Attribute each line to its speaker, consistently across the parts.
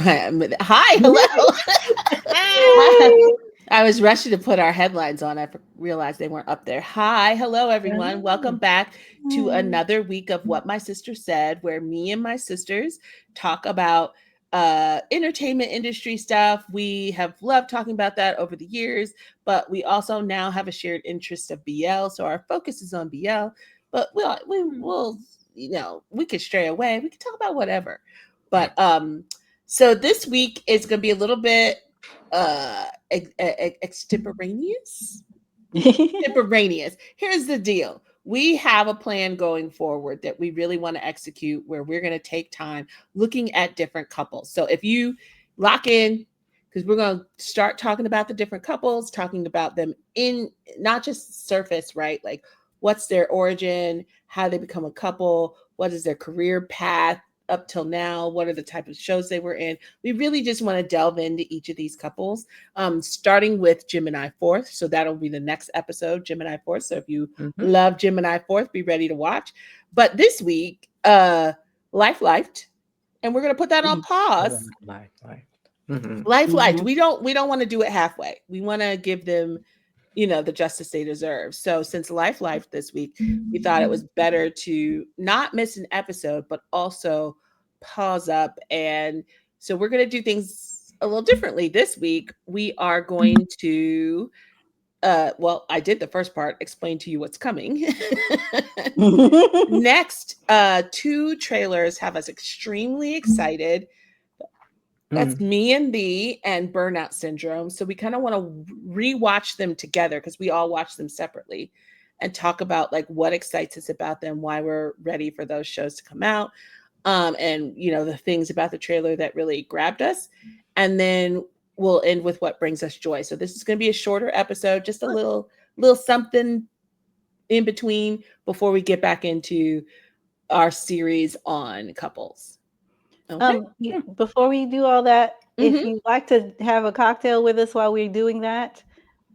Speaker 1: Hi, hello. I was rushing to put our headlines on. I realized they weren't up there. Hi, hello, everyone. Welcome back to another week of What My Sister Said, where me and my sisters talk about entertainment industry stuff. We have loved talking about that over the years, but we also now have a shared interest of BL. So our focus is on BL, but we'll we could stray away. We could talk about whatever. But so this week is going to be a little bit extemporaneous. Extemporaneous. Here's the deal. We have a plan going forward that we really want to execute where we're going to take time looking at different couples. So if you lock in, because we're going to start talking about the different couples, talking about them in not just surface, right? Like what's their origin, how they become a couple, what is their career path up till now, what are the type of shows they were in. We really just want to delve into each of these couples, starting with GeminiFourth. So that'll be the next episode, GeminiFourth. So if you love GeminiFourth, be ready to watch. But this week, Life Lifed, and we're going to put that on pause.
Speaker 2: Life
Speaker 1: Lifed. We don't want to do it halfway. We want to give them the justice they deserve. So since Life this week, we thought it was better to not miss an episode, but also pause up. And so we're going to do things a little differently this week. We are going to, I did the first part, explain to you what's coming. Next, 2 trailers have us extremely excited. That's meandthee and Burnout Syndrome. So we kind of want to rewatch them together because we all watch them separately and talk about like what excites us about them, why we're ready for those shows to come out, and the things about the trailer that really grabbed us. And then we'll end with what brings us joy. So this is going to be a shorter episode, just a little something in between before we get back into our series on couples.
Speaker 3: Okay. Before we do all that, if you'd like to have a cocktail with us while we're doing that,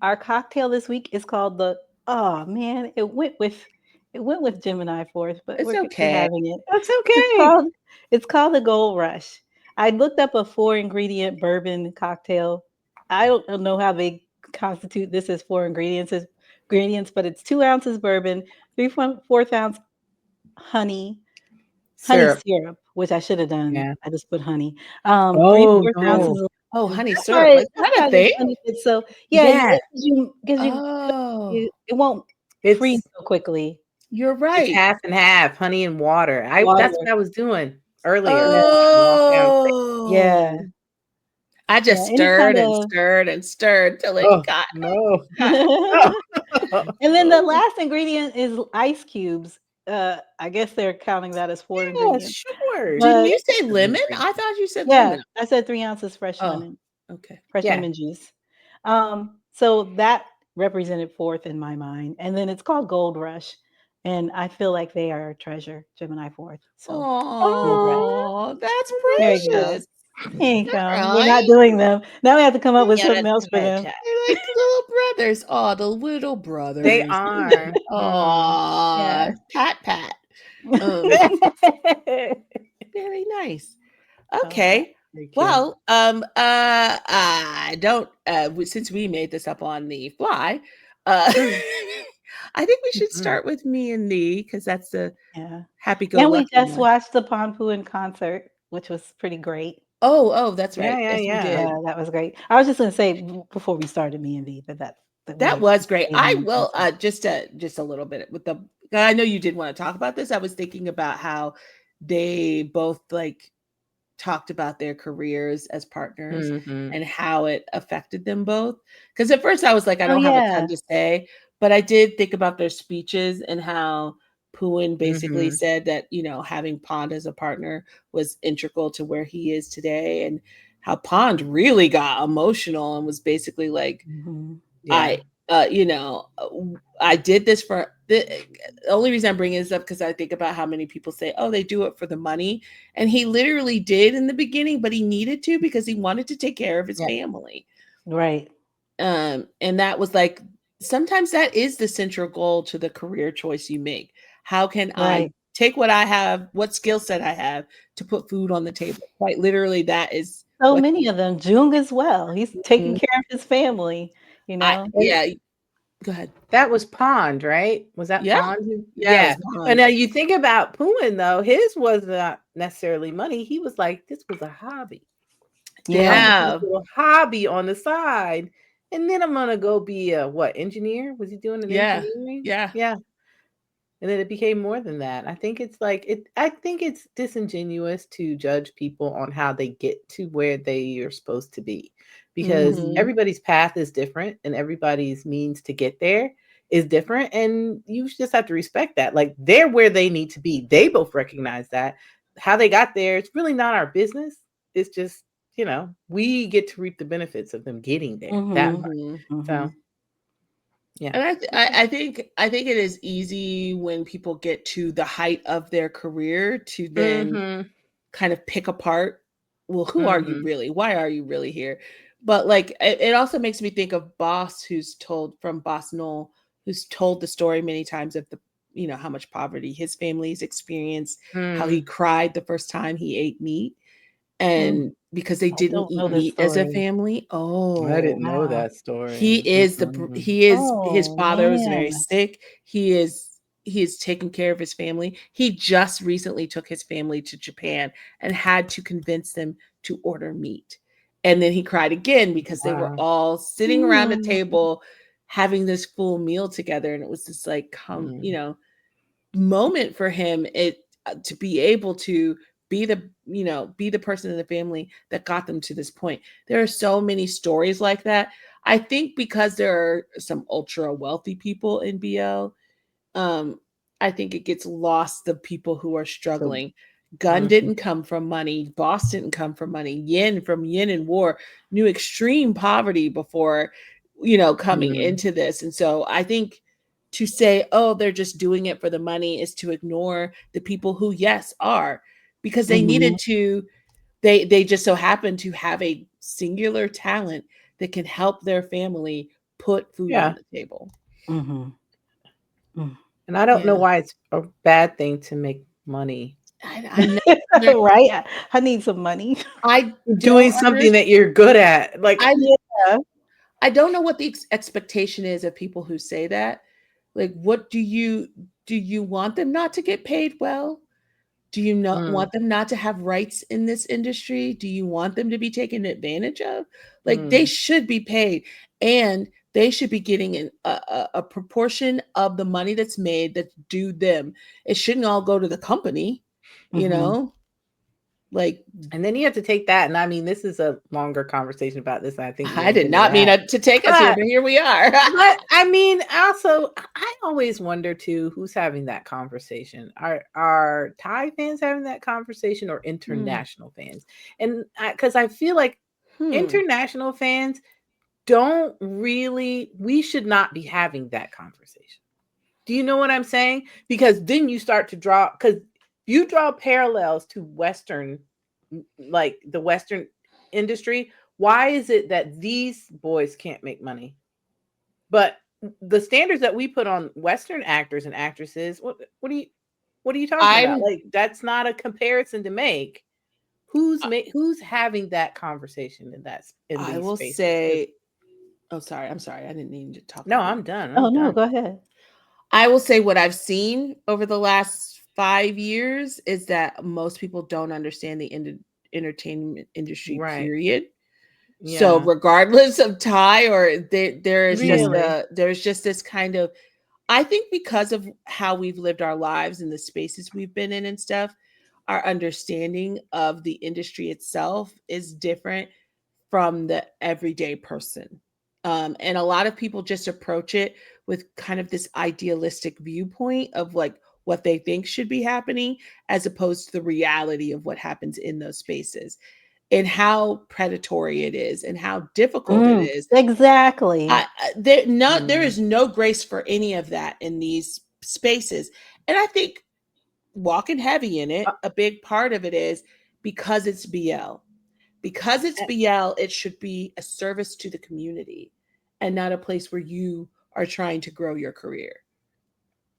Speaker 3: our cocktail this week is called it went with GeminiFourth, but
Speaker 1: we're
Speaker 3: having it.
Speaker 2: That's okay.
Speaker 3: It's called the Gold Rush. I looked up a 4-ingredient bourbon cocktail. I don't know how they constitute this as 4 ingredients, but it's 2 ounces bourbon, 3/4 ounce honey syrup, which I should have done. Yeah. I just put honey. 3/4 ounces.
Speaker 1: Honey syrup. Is that a thing?
Speaker 3: So it won't freeze so quickly.
Speaker 1: You're right.
Speaker 2: It's half and half, honey and water. That's what I was doing earlier.
Speaker 3: Yeah.
Speaker 1: I just stirred and stirred till it got
Speaker 2: no.
Speaker 3: And then the last ingredient is ice cubes. I guess they're counting that as 4 ingredients.
Speaker 1: Sure. Didn't you say lemon? I thought you said lemon.
Speaker 3: I said 3 ounces fresh lemon.
Speaker 1: Okay.
Speaker 3: Fresh lemon juice. So that represented 4th in my mind. And then it's called Gold Rush. And I feel like they are a treasure, GeminiFourth. So
Speaker 1: that's precious.
Speaker 3: There you go. We're not doing them. Now we have to come up with something else for them.
Speaker 1: They're like the little brothers. Oh, the little brothers.
Speaker 2: They are.
Speaker 1: Oh, pat. Very nice. Okay. Well, I don't. Since we made this up on the fly, I think we should start with meandthee because that's the happy-go-lucky.
Speaker 3: And we just watched the pondphuwin concert, which was pretty great.
Speaker 1: Oh, that's right.
Speaker 3: Yeah, that was great. I was just going to say before we started meandthee
Speaker 1: that was great. I will just a little bit with the. I know you did want to talk about this. I was thinking about how they both talked about their careers as partners and how it affected them both. Because at first I was like, I don't have a ton to say, but I did think about their speeches and how Phuwin basically said that, having Pond as a partner was integral to where he is today, and how Pond really got emotional and was basically like, I did this for the only reason I'm bringing this up because I think about how many people say, oh, they do it for the money. And he literally did in the beginning, but he needed to because he wanted to take care of his family.
Speaker 3: Right.
Speaker 1: And that was like, sometimes that is the central goal to the career choice you make. How can I take what I have, what skill set I have to put food on the table? Quite literally, that is
Speaker 3: so
Speaker 2: Like,
Speaker 3: many of them. Jung as well. He's taking
Speaker 1: Mhm.
Speaker 3: care of his family, you know?
Speaker 1: Yeah, go ahead.
Speaker 2: that was Pond, right? Was that
Speaker 1: Yeah.
Speaker 2: Pond?
Speaker 1: Yeah, it
Speaker 2: Yeah.
Speaker 1: was
Speaker 2: And
Speaker 1: Bond.
Speaker 2: now you think about Phuwin, though, his was not necessarily money. He was like, this was a hobby. I'm gonna do
Speaker 1: Yeah.
Speaker 2: this little hobby on the side, and then I'm gonna go be a what, engineer? Was he doing an
Speaker 1: Yeah.
Speaker 2: engineering?
Speaker 1: Yeah.
Speaker 2: Yeah. And then it became more than that. I think it's like I think it's disingenuous to judge people on how they get to where they are supposed to be, because
Speaker 1: Mhm.
Speaker 2: everybody's path is different and everybody's means to get there is different, and you just have to respect that. Like, they're where they need to be. They both recognize that. How they got there, it's really not our business. It's just, we get to reap the benefits of them getting there. That
Speaker 3: Mhm,
Speaker 2: part.
Speaker 1: Mhm.
Speaker 2: So,
Speaker 3: mhm.
Speaker 2: yeah.
Speaker 1: And I think it is easy when people get to the height of their career to then
Speaker 2: Mhm.
Speaker 1: kind of pick apart, well, who are you
Speaker 2: Mhm.
Speaker 1: really? Why are you really here? But like it also makes me think of Boss, who's told from bossneoul, who's told the story many times of the how much poverty his family's experienced, how he
Speaker 2: Mm.
Speaker 1: cried the first time he ate meat,
Speaker 3: Mm.
Speaker 1: and because they
Speaker 3: I
Speaker 1: didn't
Speaker 3: don't know
Speaker 1: eat
Speaker 3: this
Speaker 1: meat as a
Speaker 3: story.
Speaker 1: family.
Speaker 2: I didn't
Speaker 1: Oh,
Speaker 2: know
Speaker 3: Wow.
Speaker 2: that story.
Speaker 1: he is
Speaker 2: Mm-mm.
Speaker 1: he is his
Speaker 3: Oh,
Speaker 1: father was very
Speaker 3: man.
Speaker 1: sick. He is taking care of his family. He just recently took his family to Japan and had to convince them to order meat. And then he cried again because they were
Speaker 2: Wow.
Speaker 1: all sitting around the
Speaker 3: Mm.
Speaker 1: table having this full meal together, and it was this like
Speaker 2: Mm.
Speaker 1: moment for him, to be able to be the person in the family that got them to this point. There are so many stories like that. I think because there are some ultra wealthy people in BL, um I think it gets lost, the people who are
Speaker 2: So,
Speaker 1: struggling. Gun
Speaker 2: mhm.
Speaker 1: didn't come from money. Boss didn't come from money. Yin from Yin and War knew extreme poverty before coming
Speaker 2: Mm.
Speaker 1: into this. And so I think to say, oh, they're just doing it for the money, is to ignore the people who, yes, are, because they needed
Speaker 3: Mhm,
Speaker 1: to. They just so happen to have a singular talent that can help their family put food on
Speaker 2: Yeah.
Speaker 1: the table.
Speaker 3: mhm, mm.
Speaker 2: And I don't know
Speaker 1: Yeah,
Speaker 2: why it's a bad thing to make money.
Speaker 1: I know. There-
Speaker 3: Right? I need some money.
Speaker 1: I
Speaker 2: Doing
Speaker 1: don't
Speaker 2: something
Speaker 1: understand.
Speaker 2: that you're good at. Like,
Speaker 1: I
Speaker 3: Yeah.
Speaker 1: I don't know what the expectation is of people who say that. Like, what do you want them not to get paid well? Do you not
Speaker 2: mm,
Speaker 1: want them not to have rights in this industry? Do you want them to be taken advantage of? Like, they
Speaker 2: mm,
Speaker 1: should be paid, and they should be getting a proportion of the money that's made that's due them. It shouldn't all go to the company, you
Speaker 3: Mhm.
Speaker 1: know? Like,
Speaker 2: and then you have to take that, and I mean, this is a longer conversation about this, and I think we
Speaker 1: I
Speaker 2: wanna
Speaker 1: did
Speaker 2: get into
Speaker 1: not mean
Speaker 2: that.
Speaker 1: to take us here,
Speaker 2: But
Speaker 1: but here we are.
Speaker 2: but, I mean, also, I always wonder too, who's having that conversation? Are Thai fans having that conversation, or
Speaker 1: Hmm.
Speaker 2: international fans? And because I feel like
Speaker 1: Hmm.
Speaker 2: international fans don't really we should not be having that conversation. Do you know what I'm saying? Because then you start to draw, because you draw parallels to Western, like the Western industry. Why is it that these boys can't make money? But the standards that we put on Western actors and actresses, what are you talking about?
Speaker 1: I'm
Speaker 2: Like, that's not a comparison to make. Who's having that conversation in
Speaker 1: I
Speaker 2: these
Speaker 1: will
Speaker 2: spaces? Because
Speaker 1: say, oh, sorry. I'm sorry. I didn't mean to talk
Speaker 2: no,
Speaker 1: over you.
Speaker 2: I'm done.
Speaker 3: Oh,
Speaker 2: I'm
Speaker 3: no,
Speaker 2: done.
Speaker 3: go ahead.
Speaker 1: I will say what I've seen over the last 5 years is that most people don't understand the entertainment industry,
Speaker 2: Right.
Speaker 1: period. So
Speaker 2: Yeah.
Speaker 1: regardless of Thai, or
Speaker 3: Mhm,
Speaker 2: Really.
Speaker 1: there's just this kind of, I think because of how we've lived our lives and the spaces we've been in and stuff, our understanding of the industry itself is different from the everyday person. And a lot of people just approach it with kind of this idealistic viewpoint of like what they think should be happening, as opposed to the reality of what happens in those spaces, and how predatory it is and how difficult it is.
Speaker 3: exactly.
Speaker 1: There
Speaker 2: Mm.
Speaker 1: is no grace for any of that in these spaces. And I think walking heavy in
Speaker 2: Uh,
Speaker 1: it, a big part of it is because it's BL. Because it's
Speaker 2: eh,
Speaker 1: BL, it should be a service to the community and not a place where you are trying to grow your career.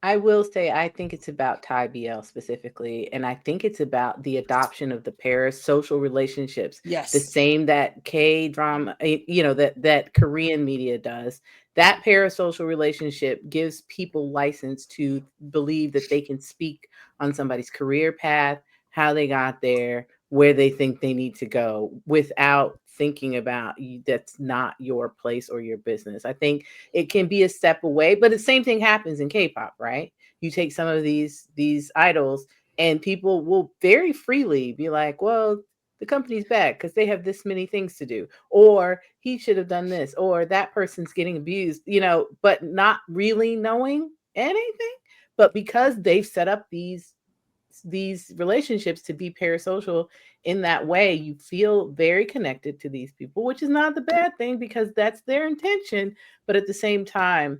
Speaker 2: I will say, I think it's about Thai BL specifically, and I think it's about the adoption of the parasocial relationships, the
Speaker 1: Yes.
Speaker 2: same that K drama, that Korean media does. That parasocial relationship gives people license to believe that they can speak on somebody's career path, how they got there, where they think they need to go, without thinking about that's not your place or your business. I think it can be a step away, but the same thing happens in K-pop, right? You take some of these idols, and people will very freely be like, well, the company's bad because they have this many things to do, or he should have done this, or that person's getting abused, but not really knowing anything. But because they've set up these relationships to be parasocial in that way, you feel very connected to these people, which is not the bad thing because that's their intention. But at the same time,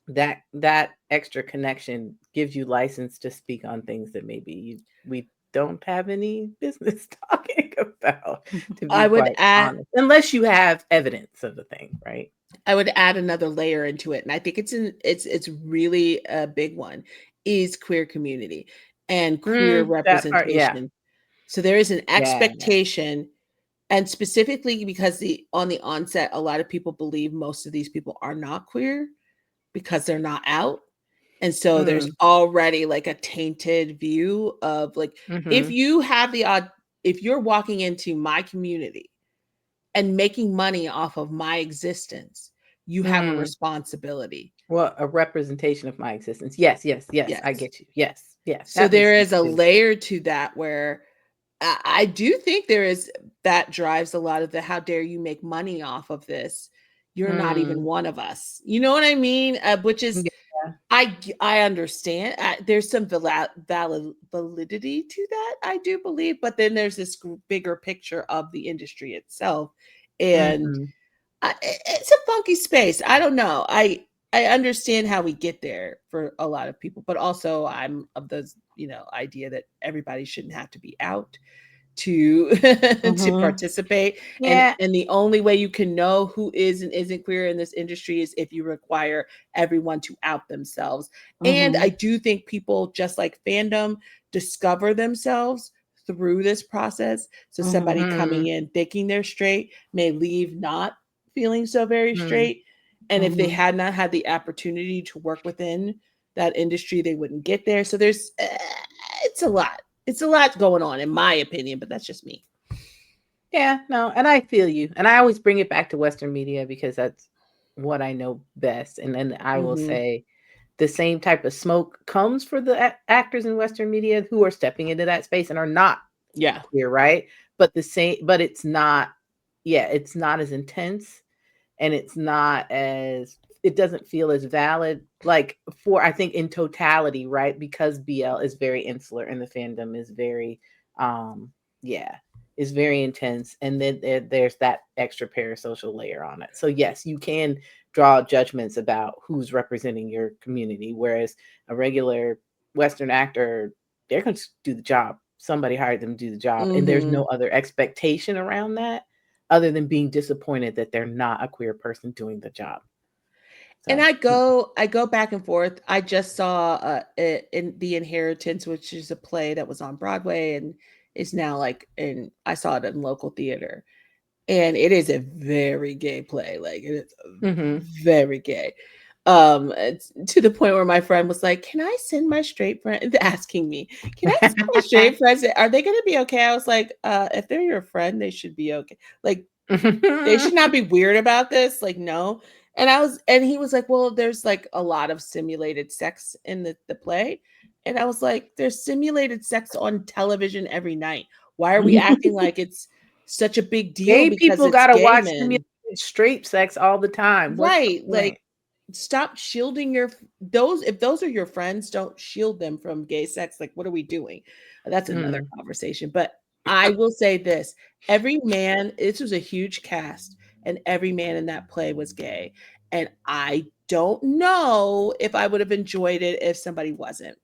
Speaker 2: that extra connection gives you license to speak on things that maybe we don't have any business talking about, to be
Speaker 1: I would
Speaker 2: quite
Speaker 1: add
Speaker 2: honest, unless you have evidence of the thing, right?
Speaker 1: I would add another layer into it, and I think it's really a big one, is queer community and queer
Speaker 2: That part, yeah.
Speaker 1: representation. So there is an
Speaker 2: Yeah.
Speaker 1: expectation, and specifically because on the onset, a lot of people believe most of these people are not queer because they're not out. And so there's already like a tainted view of like, if
Speaker 2: Mhm.
Speaker 1: you have if you're walking into my community and making money off of my existence, you have a responsibility.
Speaker 2: Well, a representation of my existence. Yes, yes, yes. I
Speaker 1: Yes.
Speaker 2: get you. Yes, yes.
Speaker 1: So
Speaker 2: That makes
Speaker 1: there
Speaker 2: sense
Speaker 1: is a
Speaker 2: too.
Speaker 1: layer to that where I do think there is, that drives a lot of the how dare you make money off of this. You're not even
Speaker 2: Mm.
Speaker 1: one of us. You know what I mean? Which is,
Speaker 2: Yeah.
Speaker 1: I understand. There's some validity to that, I do believe, but then there's this bigger picture of the industry itself, and
Speaker 2: Mhm.
Speaker 1: it's a funky space. I don't know. I understand how we get there for a lot of people, but also I'm of those idea that everybody shouldn't have to be out to to
Speaker 3: Mhm.
Speaker 1: participate,
Speaker 2: Yeah.
Speaker 1: and the only way you can know who is and isn't queer in this industry is if you require everyone to out themselves. And I
Speaker 3: Mhm.
Speaker 1: do think people, just like fandom, discover themselves through this process. So somebody
Speaker 3: Mhm.
Speaker 1: coming
Speaker 2: Mhm.
Speaker 1: in thinking they're straight may leave not feeling so very
Speaker 2: Mhm.
Speaker 1: straight, and if they
Speaker 3: Mhm.
Speaker 1: had not had the opportunity to work within that industry, they wouldn't get there. So there's it's a lot. It's a lot going on, in my opinion, but that's just me.
Speaker 2: Yeah, no, and I feel you. And I always bring it back to Western media because that's what I know best. And then I will
Speaker 1: Mhm.
Speaker 2: say the same type of smoke comes for the actors in Western media who are stepping into that space and are not
Speaker 1: Yeah.
Speaker 2: queer, right? But it's not, yeah, it's not as intense, and it doesn't feel as valid, like, for, I think, in totality, right? Because BL is very insular and the fandom is very yeah, is very intense, and then there's that extra parasocial layer on it. So yes, you can draw judgments about who's representing your community, whereas a regular Western actor, they're going to do the job. Somebody hired them to do the job, and there's no
Speaker 1: Mhm.
Speaker 2: other expectation around that other than being disappointed that they're not a queer person doing the job.
Speaker 1: And
Speaker 2: So,
Speaker 1: I go back and forth. I just saw in The Inheritance, which is a play that was on Broadway and is now like in I saw it in local theater. And it is a very gay play. Like it is
Speaker 2: mhm.
Speaker 1: very gay. It's to the point where my friend was like, "Can I send my straight friend?" asking me, "Can I send my straight friends? Are they going to be okay?" I was like, "If they're your friend, they should be okay. Like they should not be weird about this. Like no." And he was like, "Well, there's like a lot of simulated sex in the play," and I was like, "There's simulated sex on television every night. Why are we acting like it's such a big deal
Speaker 2: Gay
Speaker 1: because
Speaker 2: people
Speaker 1: it's
Speaker 2: gotta
Speaker 1: gay
Speaker 2: watch
Speaker 1: men?"
Speaker 2: simulated straight sex all the time. What's the
Speaker 1: Right.
Speaker 2: point?
Speaker 1: Like, stop shielding those, if those are your friends, don't shield them from gay sex. Like, what are we doing? That's another
Speaker 2: Mm.
Speaker 1: conversation. But I will say this, every man, this was a huge cast, and every man in that play was gay. And I don't know if I would have enjoyed it if somebody wasn't.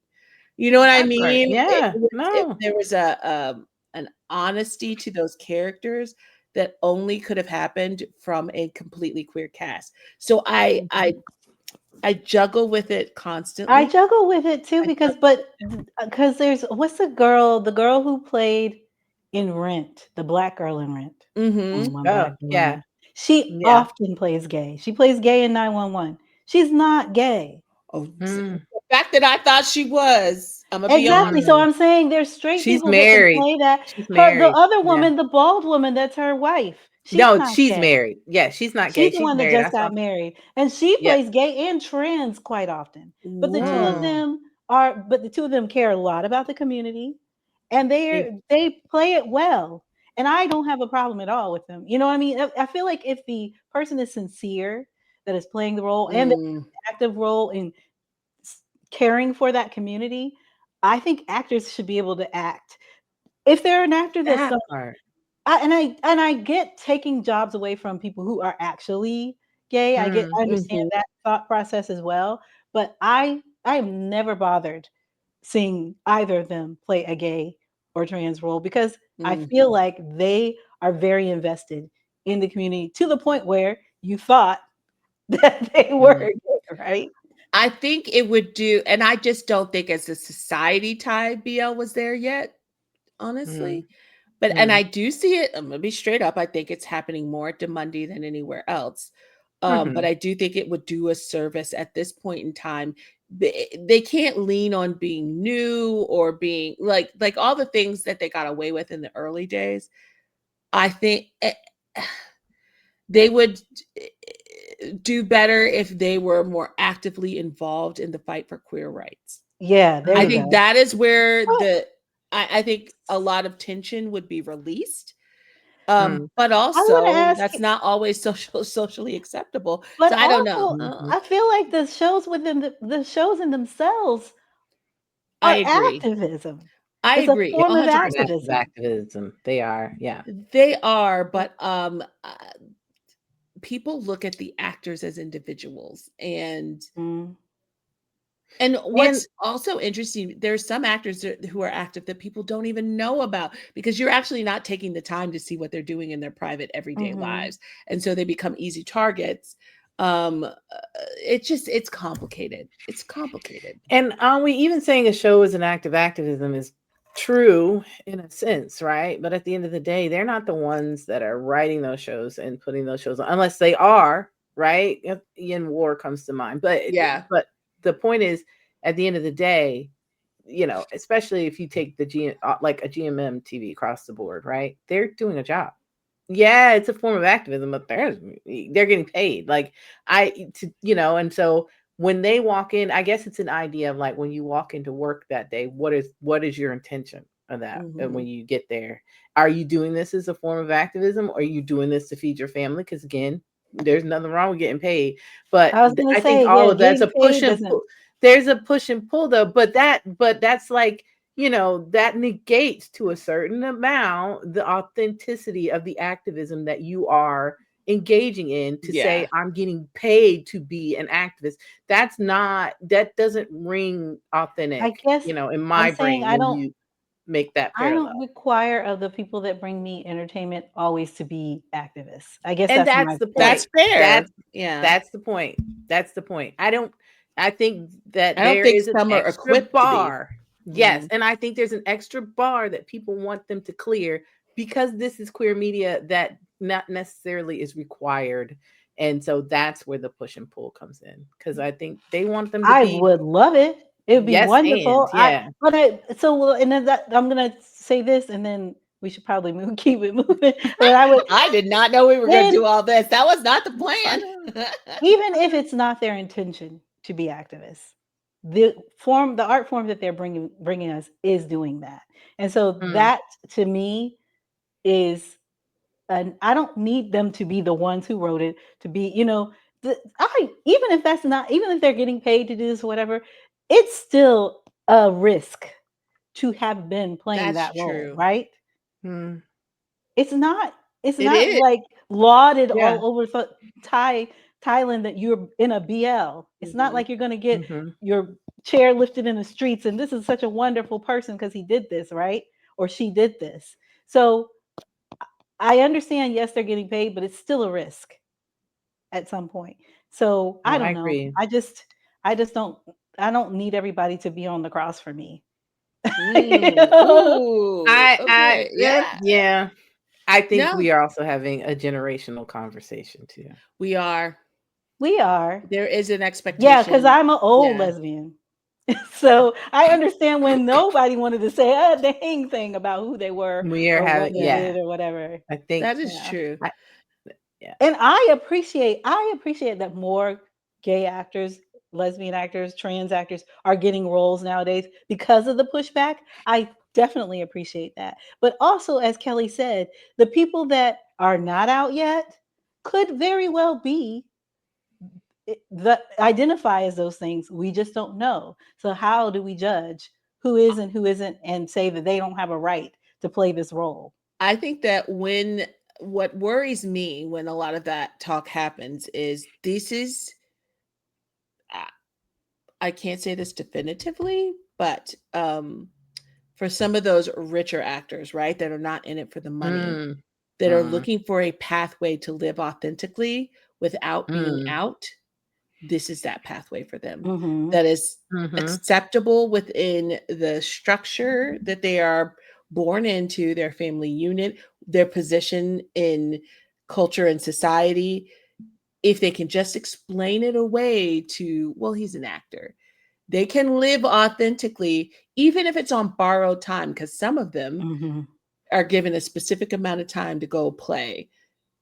Speaker 1: You know what I
Speaker 2: That's right.
Speaker 1: mean?
Speaker 2: Yeah.
Speaker 1: If
Speaker 2: No.
Speaker 1: there was an honesty to those characters that only could have happened from a completely queer cast. So
Speaker 2: Mhm.
Speaker 1: I juggle with it
Speaker 3: I
Speaker 1: constantly.
Speaker 3: juggle with it too
Speaker 1: I
Speaker 3: because,
Speaker 1: juggle.
Speaker 3: because there's what's the girl who played in Rent, the black girl in Rent,
Speaker 1: Mm-hmm.
Speaker 3: 911
Speaker 2: Oh,
Speaker 3: Black Woman.
Speaker 2: yeah.
Speaker 3: She
Speaker 2: Yeah.
Speaker 3: often plays gay. She plays gay in 911. She's not gay.
Speaker 1: Oh,
Speaker 2: Mm,
Speaker 1: the fact that I thought she was, I'm gonna be
Speaker 3: Exactly.
Speaker 1: honest.
Speaker 3: So
Speaker 2: mm.
Speaker 3: I'm saying there's straight
Speaker 2: She's
Speaker 3: people that can
Speaker 2: married.
Speaker 3: play that.
Speaker 2: She's
Speaker 3: The
Speaker 2: married.
Speaker 3: other
Speaker 2: Yeah.
Speaker 3: woman, the bald woman, that's her wife. She's
Speaker 2: No,
Speaker 3: not
Speaker 2: she's
Speaker 3: gay.
Speaker 2: married. Yeah, she's not gay.
Speaker 3: She's the
Speaker 2: She's
Speaker 3: one that
Speaker 2: married. I
Speaker 3: just
Speaker 2: saw.
Speaker 3: got married, and she
Speaker 2: Yep.
Speaker 3: plays gay and trans quite often. But the two of
Speaker 2: Mm.
Speaker 1: Whoa.
Speaker 3: them but the two of them care a lot about the community, and
Speaker 2: She,
Speaker 3: they play it well. And I don't have a problem at all with them. You know what I mean? I feel like if the person is sincere, that is playing the role and the
Speaker 1: Mm,
Speaker 3: active role in caring for that community, I think actors should be able to act. If they're an actor that's
Speaker 2: that
Speaker 3: going
Speaker 2: part.
Speaker 3: and I get taking jobs away from people who are actually gay.
Speaker 2: Mm,
Speaker 3: I understand
Speaker 1: mm-hmm.
Speaker 3: that thought process as well, but I am never bothered seeing either of them play a gay or trans role because I
Speaker 1: Mm.
Speaker 3: feel like they are very invested in the community to the point where you thought that they were
Speaker 2: mm,
Speaker 3: gay, right?
Speaker 1: I think it would do, and I just don't think as a society tie BL was there yet,
Speaker 2: mm,
Speaker 1: honestly. But and
Speaker 2: mm,
Speaker 1: I do see it. I'm gonna be straight up. I think it's happening more at Demundi than anywhere else. But
Speaker 2: mhm,
Speaker 1: I do think it would do a service at this point in time. They can't lean on being new or being like all the things that they got away with in the early days. I think they would do better if they were more actively involved in the fight for queer rights.
Speaker 3: Yeah, there
Speaker 1: I
Speaker 3: you
Speaker 2: mm,
Speaker 1: think
Speaker 3: go.
Speaker 1: that is where
Speaker 3: But
Speaker 1: I think a lot of tension would be released.
Speaker 2: mm,
Speaker 1: But
Speaker 3: I want to
Speaker 1: also
Speaker 3: ask
Speaker 1: that's not always socially acceptable.
Speaker 3: but
Speaker 1: So I don't know.
Speaker 3: also
Speaker 2: mhm.
Speaker 3: I feel like the shows within the shows in themselves
Speaker 1: I
Speaker 3: are
Speaker 1: agree.
Speaker 3: activism.
Speaker 1: I
Speaker 3: It's a
Speaker 1: agree.
Speaker 3: form of
Speaker 1: 100%.
Speaker 2: Active
Speaker 3: activism.
Speaker 2: activism. They are. Yeah.
Speaker 1: They are, but people look at the actors as individuals.
Speaker 3: Mm.
Speaker 1: And
Speaker 2: And
Speaker 1: what's also interesting, there's some actors who are active that people don't even know about because you're actually not taking the time to see what they're doing in their private everyday
Speaker 3: Mhm.
Speaker 1: lives, and so they become easy targets. It's complicated. It's complicated.
Speaker 2: and are we even saying a show is an act of activism is true in a sense, right? But at the end of the day, they're not the ones that are writing those shows and putting those shows on, unless they are, right? Ian War comes to mind.
Speaker 1: Yeah.
Speaker 2: But the point is, at the end of the day, especially if you take the like a GMM TV across the board, right? They're doing a job. Yeah, it's a form of activism, but they're getting paid. Like and so when they walk in, I guess it's an idea of like when you walk into work that day, what is your intention of that? And
Speaker 1: Hmm.
Speaker 2: when you get there, are you doing this as a form of activism, or are you doing this to feed your family? Because again, there's nothing wrong with getting paid, but
Speaker 3: I was gonna
Speaker 2: I think
Speaker 3: say,
Speaker 2: all
Speaker 3: yeah,
Speaker 2: of that's
Speaker 3: getting
Speaker 2: a push
Speaker 3: paid
Speaker 2: and
Speaker 3: doesn't
Speaker 2: pull. There's a push and pull though, but that's like that negates to a certain amount the authenticity of the activism that you are engaging in to say
Speaker 1: Yeah,
Speaker 2: I'm getting paid to be an activist. That doesn't ring
Speaker 3: I
Speaker 2: authentic,
Speaker 3: guess
Speaker 2: in
Speaker 3: I'm
Speaker 2: my
Speaker 3: saying
Speaker 2: brain when you make that
Speaker 3: I don't
Speaker 2: parallel.
Speaker 3: require of the people that bring me entertainment always to be activists. I guess
Speaker 2: And
Speaker 3: that's
Speaker 2: that's
Speaker 3: my
Speaker 2: the
Speaker 3: point.
Speaker 2: point.
Speaker 1: that's fair.
Speaker 2: That's
Speaker 1: Yeah,
Speaker 2: that's the point. That's the point. I think that
Speaker 1: I don't
Speaker 2: there
Speaker 1: think
Speaker 2: is an
Speaker 1: some are
Speaker 2: extra
Speaker 1: equipped to be.
Speaker 2: bar. Yes,
Speaker 1: Mm,
Speaker 2: and I think there's an extra bar that people want them to clear because this is queer media that not necessarily is required. And so that's where the push and pull comes in, because I think they want them to
Speaker 3: I
Speaker 2: be
Speaker 3: would love it. It would be
Speaker 2: yes and
Speaker 3: wonderful.
Speaker 2: yeah.
Speaker 3: And then that I'm gonna say this, and then we should probably move, keep it moving. But I would
Speaker 1: I did not know we were going to
Speaker 3: then
Speaker 1: do all this. That was not the
Speaker 2: I
Speaker 1: plan.
Speaker 2: know.
Speaker 3: even if it's not their intention to be activists, the art form that they're bringing us is doing that, and so
Speaker 2: Mm,
Speaker 3: that to me is and I don't need them to be the ones who wrote it to be, I even if that's not even if they're getting paid to do this or whatever, it's still a risk to have been playing
Speaker 1: That's
Speaker 3: that role,
Speaker 1: true.
Speaker 3: right?
Speaker 2: mm,
Speaker 3: It's not it's
Speaker 1: It
Speaker 3: not
Speaker 1: is.
Speaker 3: like lauded
Speaker 2: yeah.
Speaker 3: all over Thai Thailand that you're in a BL. It's not
Speaker 1: Mhm.
Speaker 3: like you're going to get
Speaker 2: Hmm.
Speaker 3: your chair lifted in the streets and this is such a wonderful person because he did this, right? Or she did this. So I understand, yes, they're getting paid, but it's still a risk. at some point. So
Speaker 2: No,
Speaker 3: I
Speaker 2: I
Speaker 3: don't know.
Speaker 2: agree.
Speaker 3: I don't need everybody to be on the cross for me.
Speaker 1: Ooh, okay,
Speaker 2: Yeah. I think
Speaker 1: No,
Speaker 2: we are also having a generational conversation too.
Speaker 1: we are.
Speaker 3: We are.
Speaker 1: There is an
Speaker 3: Yeah,
Speaker 1: expectation.
Speaker 3: because I'm an old
Speaker 1: Yeah.
Speaker 3: lesbian. So I understand when nobody wanted to say a dang thing about who they were
Speaker 2: We are
Speaker 3: or what
Speaker 2: having,
Speaker 3: they did or whatever.
Speaker 2: I think
Speaker 1: That is
Speaker 3: Yeah.
Speaker 1: true.
Speaker 3: And I appreciate that more gay actors, lesbian actors, trans actors are getting roles nowadays because of the pushback. I definitely appreciate that. But also, as Kelly said, the people that are not out yet could very well be that identify as those things. We just don't know. So how do we judge who is and who isn't and say that they don't have a right to play this role?
Speaker 1: I think that what worries me when a lot of that talk happens is I can't say this definitively, but for some of those richer actors, right, that are not in it for the money, that are looking for a pathway to live authentically without being out, this is that pathway for them. That is acceptable within the structure that they are born into, their family unit, their position in culture and society. If they can just explain it away to, well, he's an actor. They can live authentically, even if it's on borrowed time, because some of them are given a specific amount of time to go play.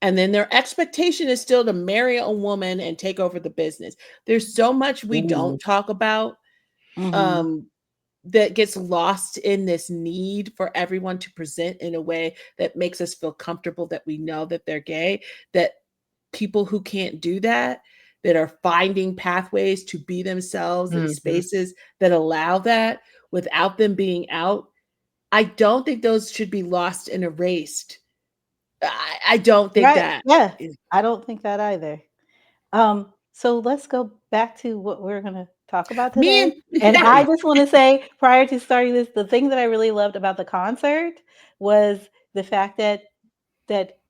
Speaker 1: And then their expectation is still to marry a woman and take over the business. There's so much we don't talk about that gets lost in this need for everyone to present in a way that makes us feel comfortable that we know that they're gay, that people who can't do that are finding pathways to be themselves in spaces that allow that without them being out. I don't think those should be lost and erased. I don't think that.
Speaker 3: Yeah, I don't think that either. So let's go back to what we're going to talk about today. And I just want to say, prior to starting this, the thing that I really loved about the concert was the fact that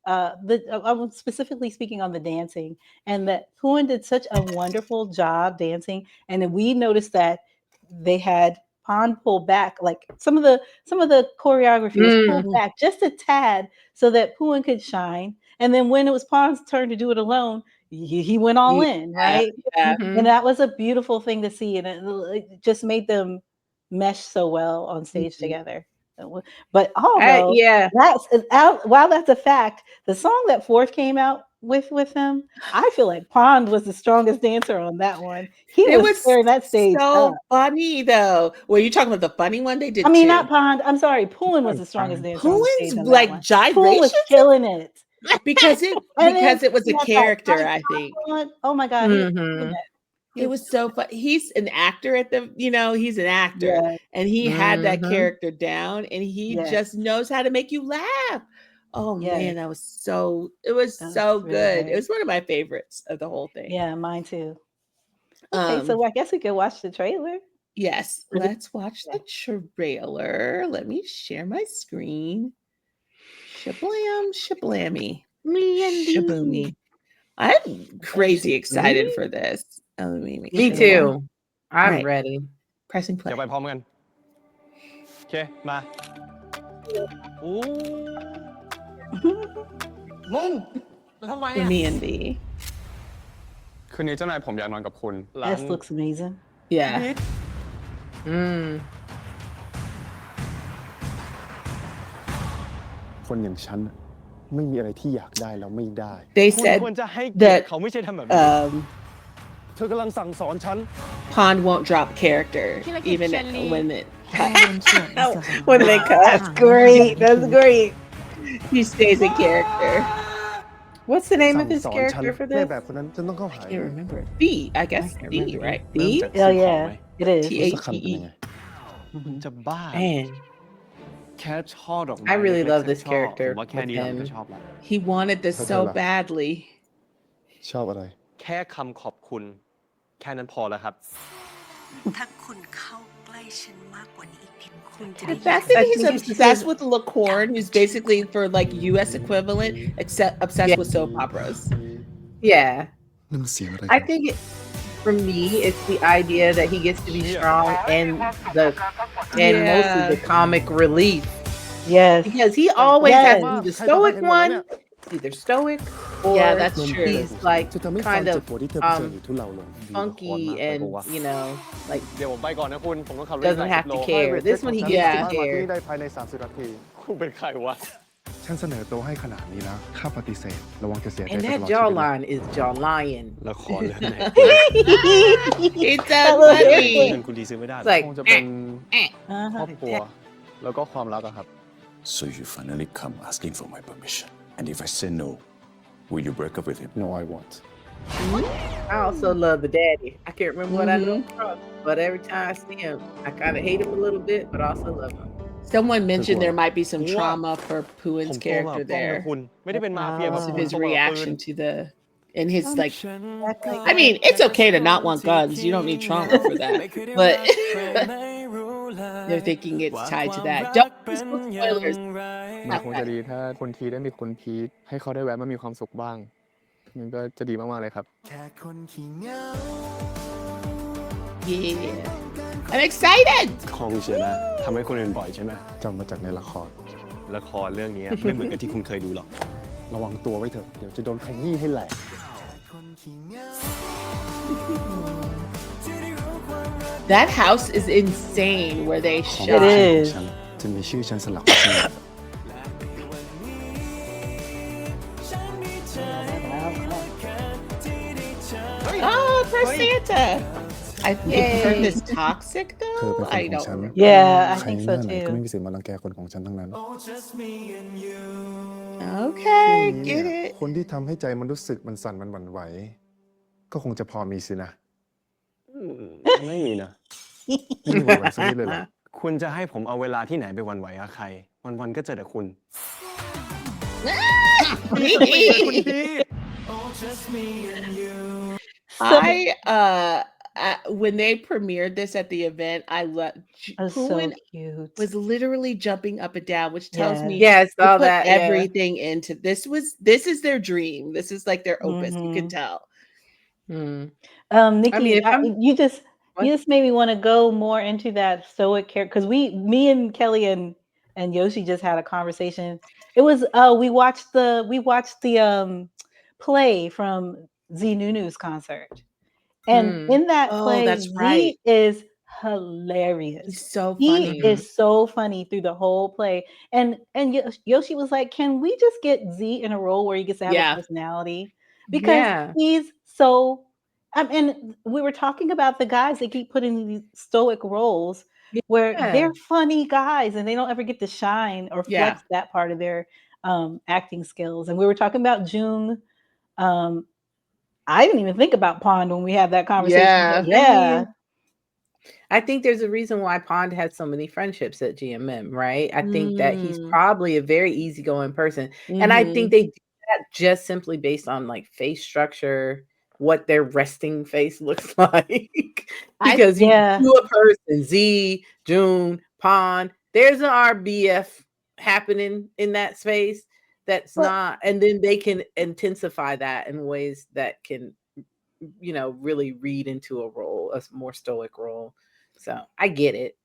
Speaker 3: I was specifically speaking on the dancing, and that Phuwin did such a wonderful job dancing. And then we noticed that they had Pond pull back, like some of the choreography was pulled back just a tad so that Phuwin could shine. And then when it was Pond's turn to do it alone, he went all in, right? And that was a beautiful thing to see, and it just made them mesh so well on stage together. But although while that's a fact, the song that Fourth came out with him, I feel like Pond was the strongest dancer on that one. He was tearing that stage
Speaker 1: so
Speaker 3: up.
Speaker 1: funny though. Were you talking about the funny one they did?
Speaker 3: I mean,
Speaker 1: too?
Speaker 3: not Pond. I'm sorry, Phuwin was the strongest dancer on the stage.
Speaker 1: Phuwin's like gyrations.
Speaker 3: Phuwin was killing it
Speaker 1: because it was a character. I think.
Speaker 3: Oh my god,
Speaker 1: it was so fun. He's an actor he's an actor, and he had that character down, and he just knows how to make you laugh. Oh man, it was so good. Really, it was one of my favorites of the whole thing.
Speaker 3: Yeah, mine too. Okay, so I guess we could watch the trailer.
Speaker 1: Yes, let's watch the trailer. Let me share my screen. Shablam, shablammy. Shaboomy. I'm crazy excited for this.
Speaker 2: Me too. I'm ready.
Speaker 1: Pressing play.
Speaker 4: เดี๋ยวไปพร้อมกันโอเคมาโอ้มึงทำไมอ่ะ
Speaker 1: meandthee
Speaker 4: คืนนี้เจ้านายผมอยากนอนกับคุณ
Speaker 3: This looks amazing.
Speaker 1: Yeah.
Speaker 5: คนอย่างฉันไม่มีอะไรที่อยากได้แล้วไม่ได้
Speaker 1: They said that
Speaker 4: เขาไม่ใช่ทำแบบนี้เธอกำลังสั่งสอนฉัน
Speaker 1: Pond won't drop character even when it
Speaker 2: when they cut. That's great. That's great.
Speaker 1: He stays in character.
Speaker 2: What's the name of his character for
Speaker 5: แม่
Speaker 2: this?
Speaker 5: แบบคนนั้นฉันต้องเข้าหา
Speaker 1: I can't remember. Thee, I guess. Thee, right? Thee?
Speaker 3: Oh yeah, it is.
Speaker 1: Thee.
Speaker 4: จะบ้า
Speaker 2: Man,
Speaker 4: แค่ช่อดอกไม้
Speaker 2: I really love this
Speaker 4: ชอบ
Speaker 2: character
Speaker 4: ผมว่าแค่นี้
Speaker 2: with
Speaker 4: เรา
Speaker 2: him.
Speaker 4: ก็ชอบแล้ว
Speaker 1: He wanted this so badly.
Speaker 5: ชอบอะไร
Speaker 4: แค่คำขอบคุณแค่นั้นพอแล้วครับ
Speaker 6: ถ้าคุณเข้าใกล้ฉันมากกว่านี้อีกคุณจะ
Speaker 1: The
Speaker 6: ได้
Speaker 1: fact that he's obsessed with Lacorn, who's basically for like US equivalent, obsessed with soap operas.
Speaker 2: Yeah.
Speaker 5: นั่นมันเสียงอะไร
Speaker 2: I think for me, it's the idea that he gets to be strong and mostly the comic relief.
Speaker 3: Yes.
Speaker 2: Because he always has to be the
Speaker 5: Yes.
Speaker 2: stoic one, either stoic or
Speaker 1: Yeah, that's true.
Speaker 2: he's like
Speaker 5: จะทำให้ความ
Speaker 2: kind
Speaker 5: เจ็
Speaker 2: of
Speaker 5: บปวดที่เธอเผชิญอยู่ทุเลาลง
Speaker 2: funky and like
Speaker 4: เดี๋ยวผมไปก่อนนะคุณ ผมต้องขับรถ
Speaker 2: doesn't have to
Speaker 4: 80
Speaker 2: care. This one he gets
Speaker 1: Yeah.
Speaker 2: to
Speaker 5: มาที่
Speaker 2: care.
Speaker 5: ได้ภายใน30นาที
Speaker 4: คุณเป็นใครวะ
Speaker 5: ฉันเสนอตัวให้ขนาดนี้แล้วข้าปฏิเสธระวังจะเสียใจ
Speaker 2: And
Speaker 5: ไปต
Speaker 2: that
Speaker 5: ลอดชีวิต
Speaker 2: jawline is jawline.
Speaker 4: ละครเรื่องไหน
Speaker 1: It's so funny.
Speaker 4: เงินคุณดีซื้อไม่ได้
Speaker 2: It's like
Speaker 4: คงจะเป็น
Speaker 3: Uh-huh.
Speaker 4: ครอบครัว แล้วก็ความรักอะครับ
Speaker 7: So you finally come asking for my permission. And if I say no, will you break up with him?
Speaker 5: No I won't
Speaker 2: I also love the daddy. I can't remember what I know him from, but every time I see him, I kind of hate him a little bit, but also love him.
Speaker 1: Someone mentioned there might be some
Speaker 4: What?
Speaker 1: trauma for
Speaker 4: ผม
Speaker 1: Phuwin's
Speaker 4: โตมา
Speaker 1: character
Speaker 4: ป้องนะ
Speaker 1: there
Speaker 4: คุณ ไม่ได้เป็นมาเฟียแบบ
Speaker 1: because of
Speaker 4: ผม
Speaker 1: his
Speaker 4: โตมากับปืน
Speaker 1: reaction to the and his like I mean it's okay to not want guns, you don't need trauma for that, but they're thinking it's tied to that. Don't spoilers.
Speaker 5: มันคงจะดีถ้าคนทีได้มีคนพีทให้เขาได้แวะมามีความสุขบ้างมันก็จะดีมากๆเลยครับ
Speaker 1: Yeah, I'm excited.
Speaker 4: คองเชียร์นะทำให้คนอื่นบ่อยใช่ไหม
Speaker 5: จำมาจากในละคร
Speaker 4: ละครเรื่องนี้ไม่เหมือนกับที่คุณเคยดูหรอก
Speaker 5: ระวังตัวไว้เถอะเดี๋ยวจะโดนขยี้ให้แหลก
Speaker 1: That house is insane where they
Speaker 5: ของ
Speaker 1: shot.
Speaker 3: เอ
Speaker 5: ชื่อ
Speaker 3: is
Speaker 5: ของฉันจะมีชื่อฉันสลักไว้ข้างหลัง
Speaker 1: Oh, for Santa. I think Perth is toxic
Speaker 5: เธอ
Speaker 1: though.
Speaker 5: เป็นคน
Speaker 1: I
Speaker 5: ของ
Speaker 1: don't
Speaker 5: ฉัน
Speaker 1: remember.
Speaker 3: Yeah, I
Speaker 5: ใคร
Speaker 3: think
Speaker 5: ห
Speaker 3: so
Speaker 5: น้าไหนก็
Speaker 3: too.
Speaker 5: ไม่มีสิทธิ์มารังแกคนของฉันทั้งนั้น
Speaker 1: Okay,
Speaker 5: เนี่
Speaker 1: get
Speaker 5: ย
Speaker 1: it.
Speaker 5: คนที่ทำให้ใจมันรู้สึกมันสั่นมันหวั่นไหวก็คงจะพอมีสินะ
Speaker 4: ไม่มีนะ
Speaker 5: ไม่มีหวั่นไหวสักนิดเลยเหรอ
Speaker 4: คุณจะให้ผมเอาเวลาที่ไหนไปหวันไหวกับใคร วันๆก็เจอแต่คุณ
Speaker 1: I when they premiered this at the event, I love
Speaker 3: That's so
Speaker 1: Phuwin
Speaker 3: cute.
Speaker 1: was literally jumping up and down, which tells
Speaker 3: Yes.
Speaker 1: me
Speaker 2: Yes,
Speaker 1: they
Speaker 2: all
Speaker 1: put
Speaker 2: that. Yeah.
Speaker 1: everything into this. This is their dream. This is like their opus. You can
Speaker 3: Mhm.
Speaker 1: tell.
Speaker 3: Nikki,
Speaker 2: mean, if I'm-
Speaker 3: you just
Speaker 2: What?
Speaker 3: you just made me want to go more into that stoic character because me and Kelly and Yoshi just had a conversation. It was we watched the play from Z Nunu's concert, and in that
Speaker 1: Oh,
Speaker 3: play,
Speaker 1: that's
Speaker 3: Z
Speaker 1: right.
Speaker 3: is hilarious.
Speaker 1: He's so
Speaker 3: He
Speaker 1: funny.
Speaker 3: is so funny through the whole play, and Yoshi was like, "Can we just get Z in a role where he gets to have
Speaker 1: Yeah.
Speaker 3: a personality?" Because
Speaker 2: Yeah.
Speaker 3: he's so. And we were talking about the guys that keep putting in these stoic roles where
Speaker 2: Yeah.
Speaker 3: they're funny guys and they don't ever get to shine or
Speaker 1: Yeah.
Speaker 3: flex that part of their acting skills. And we were talking about Jung. I didn't even think about Pond when we had that conversation.
Speaker 1: Yeah.
Speaker 3: But yeah.
Speaker 2: I think there's a reason why Pond has so many friendships at GMM, right? I think that he's
Speaker 1: Mm.
Speaker 2: probably a very easygoing person. And I
Speaker 1: Mhm.
Speaker 2: think they do that just simply based on like face structure, what their resting face looks like. Because
Speaker 3: Yeah.
Speaker 2: you do a person, Z, June, Pond, there's an RBF happening in that space that's
Speaker 3: But-
Speaker 2: not, and then they can intensify that in ways that can, really read into a role, a more stoic role. So I get it.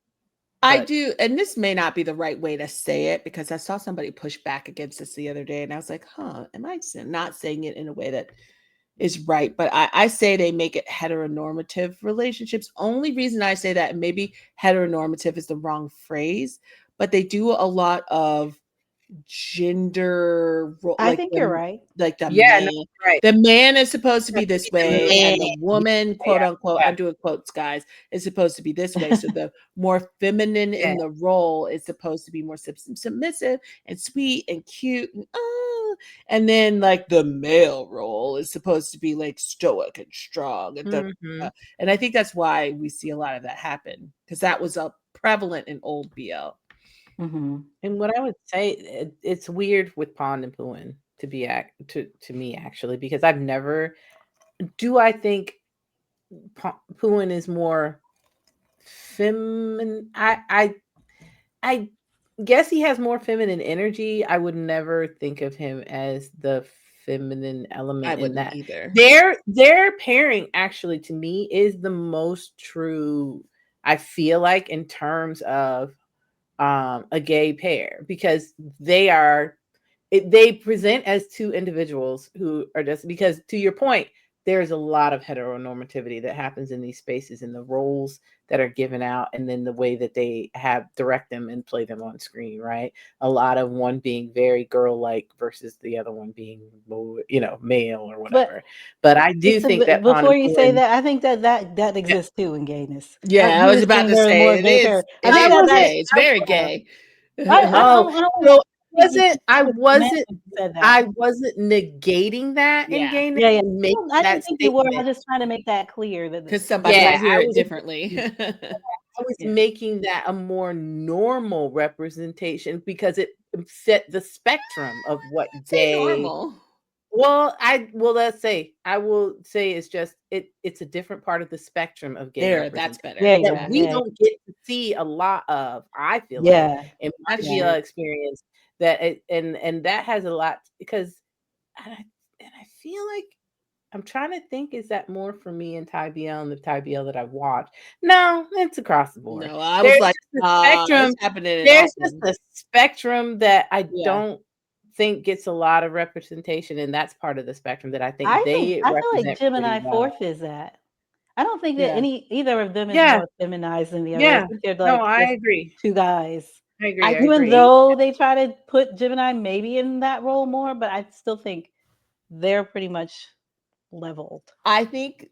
Speaker 1: I
Speaker 2: But-
Speaker 1: do, and this may not be the right way to say it because I saw somebody push back against this the other day, and I was like, "Huh, am I not saying it in a way that is right?" But I say they make it heteronormative relationships. Only reason I say that, and maybe heteronormative is the wrong phrase, but they do a lot of gender.
Speaker 3: I think you're right.
Speaker 1: Like the
Speaker 2: Yeah,
Speaker 1: man,
Speaker 2: no, right.
Speaker 1: the man is supposed to be this way, and the
Speaker 2: man.
Speaker 1: woman, quote unquote,
Speaker 2: yeah.
Speaker 1: I'm doing quotes, guys, is supposed to be this way. So the more feminine in
Speaker 2: Yeah.
Speaker 1: the role is supposed to be more submissive and sweet and cute, and then like the male role is supposed to be like stoic and strong, and
Speaker 2: Mhm.
Speaker 1: and I think that's why we see a lot of that happen because that was prevalent in old BL.
Speaker 3: Mm-hmm.
Speaker 2: And what I would say, it's weird with Pond and Phuwin to be to me actually, because I've never. Do I think Phuwin is more feminine? I guess he has more feminine energy. I would never think of him as the feminine element
Speaker 1: I
Speaker 2: in
Speaker 1: wouldn't
Speaker 2: that.
Speaker 1: either.
Speaker 2: Their pairing actually to me is the most true, I feel like, in terms of a gay pair, because they present as two individuals who are just, because to your point, there's a lot of heteronormativity that happens in these spaces, and the roles that are given out, and then the way that they direct them and play them on screen, right? A lot of one being very girl-like versus the other one being more, male or whatever. But I do think that
Speaker 3: before you say
Speaker 2: pondphuwin,
Speaker 3: that, I think that exists too in gayness.
Speaker 1: Yeah, I
Speaker 3: You
Speaker 1: was
Speaker 3: were
Speaker 1: about
Speaker 3: saying
Speaker 1: to
Speaker 3: there are
Speaker 1: say
Speaker 3: more
Speaker 1: it
Speaker 3: gay
Speaker 1: is.
Speaker 3: pairs. I
Speaker 1: It
Speaker 3: think
Speaker 1: is
Speaker 3: that
Speaker 1: gay. It's very gay.
Speaker 2: so I wasn't
Speaker 3: said that.
Speaker 2: I wasn't negating that in
Speaker 1: Yeah.
Speaker 2: gayness.
Speaker 3: Yeah.
Speaker 2: Make
Speaker 3: I
Speaker 2: that
Speaker 3: didn't think you were. I
Speaker 2: statement.
Speaker 3: was just trying to make that clear that
Speaker 1: Because somebody
Speaker 2: Yeah,
Speaker 1: might hear
Speaker 2: I
Speaker 1: it
Speaker 2: was
Speaker 1: differently.
Speaker 2: I was
Speaker 3: Yeah.
Speaker 2: making that a more normal representation because it set the spectrum of what
Speaker 1: Say
Speaker 2: gay.
Speaker 1: normal.
Speaker 2: Well, let's say I will say it's just it's a different part of the spectrum of gay
Speaker 1: There, that's
Speaker 2: representation
Speaker 1: better.
Speaker 3: Yeah,
Speaker 2: that we
Speaker 3: yeah.
Speaker 2: don't get to see a lot of. I feel like
Speaker 3: Yeah.
Speaker 2: in my
Speaker 1: That's
Speaker 2: GL
Speaker 1: true.
Speaker 2: experience that and that has a lot because and I feel like I'm trying to think, is that more for me and Ty BL and the Ty BL that I've watched? No, it's across the board.
Speaker 1: No, I was
Speaker 2: There's
Speaker 1: like,
Speaker 2: just a spectrum.
Speaker 1: it's happening in
Speaker 2: There's
Speaker 1: all of
Speaker 2: just
Speaker 1: them.
Speaker 2: a spectrum that I
Speaker 1: Yeah.
Speaker 2: don't think gets a lot of representation, and that's part of the spectrum that I think
Speaker 3: I
Speaker 2: they
Speaker 3: feel
Speaker 2: represent
Speaker 3: like
Speaker 2: pretty well.
Speaker 3: GeminiFourth is that. I don't think that
Speaker 2: Yeah.
Speaker 3: either of them is
Speaker 2: Yeah.
Speaker 3: more feminized than the other. I
Speaker 2: Yeah.
Speaker 3: think they're
Speaker 2: No,
Speaker 3: like
Speaker 2: I
Speaker 3: just
Speaker 2: agree.
Speaker 3: two guys.
Speaker 2: I agree. I
Speaker 3: Even
Speaker 2: agree.
Speaker 3: though they try to put Gemini maybe in that role more, but I still think they're pretty much leveled.
Speaker 1: I think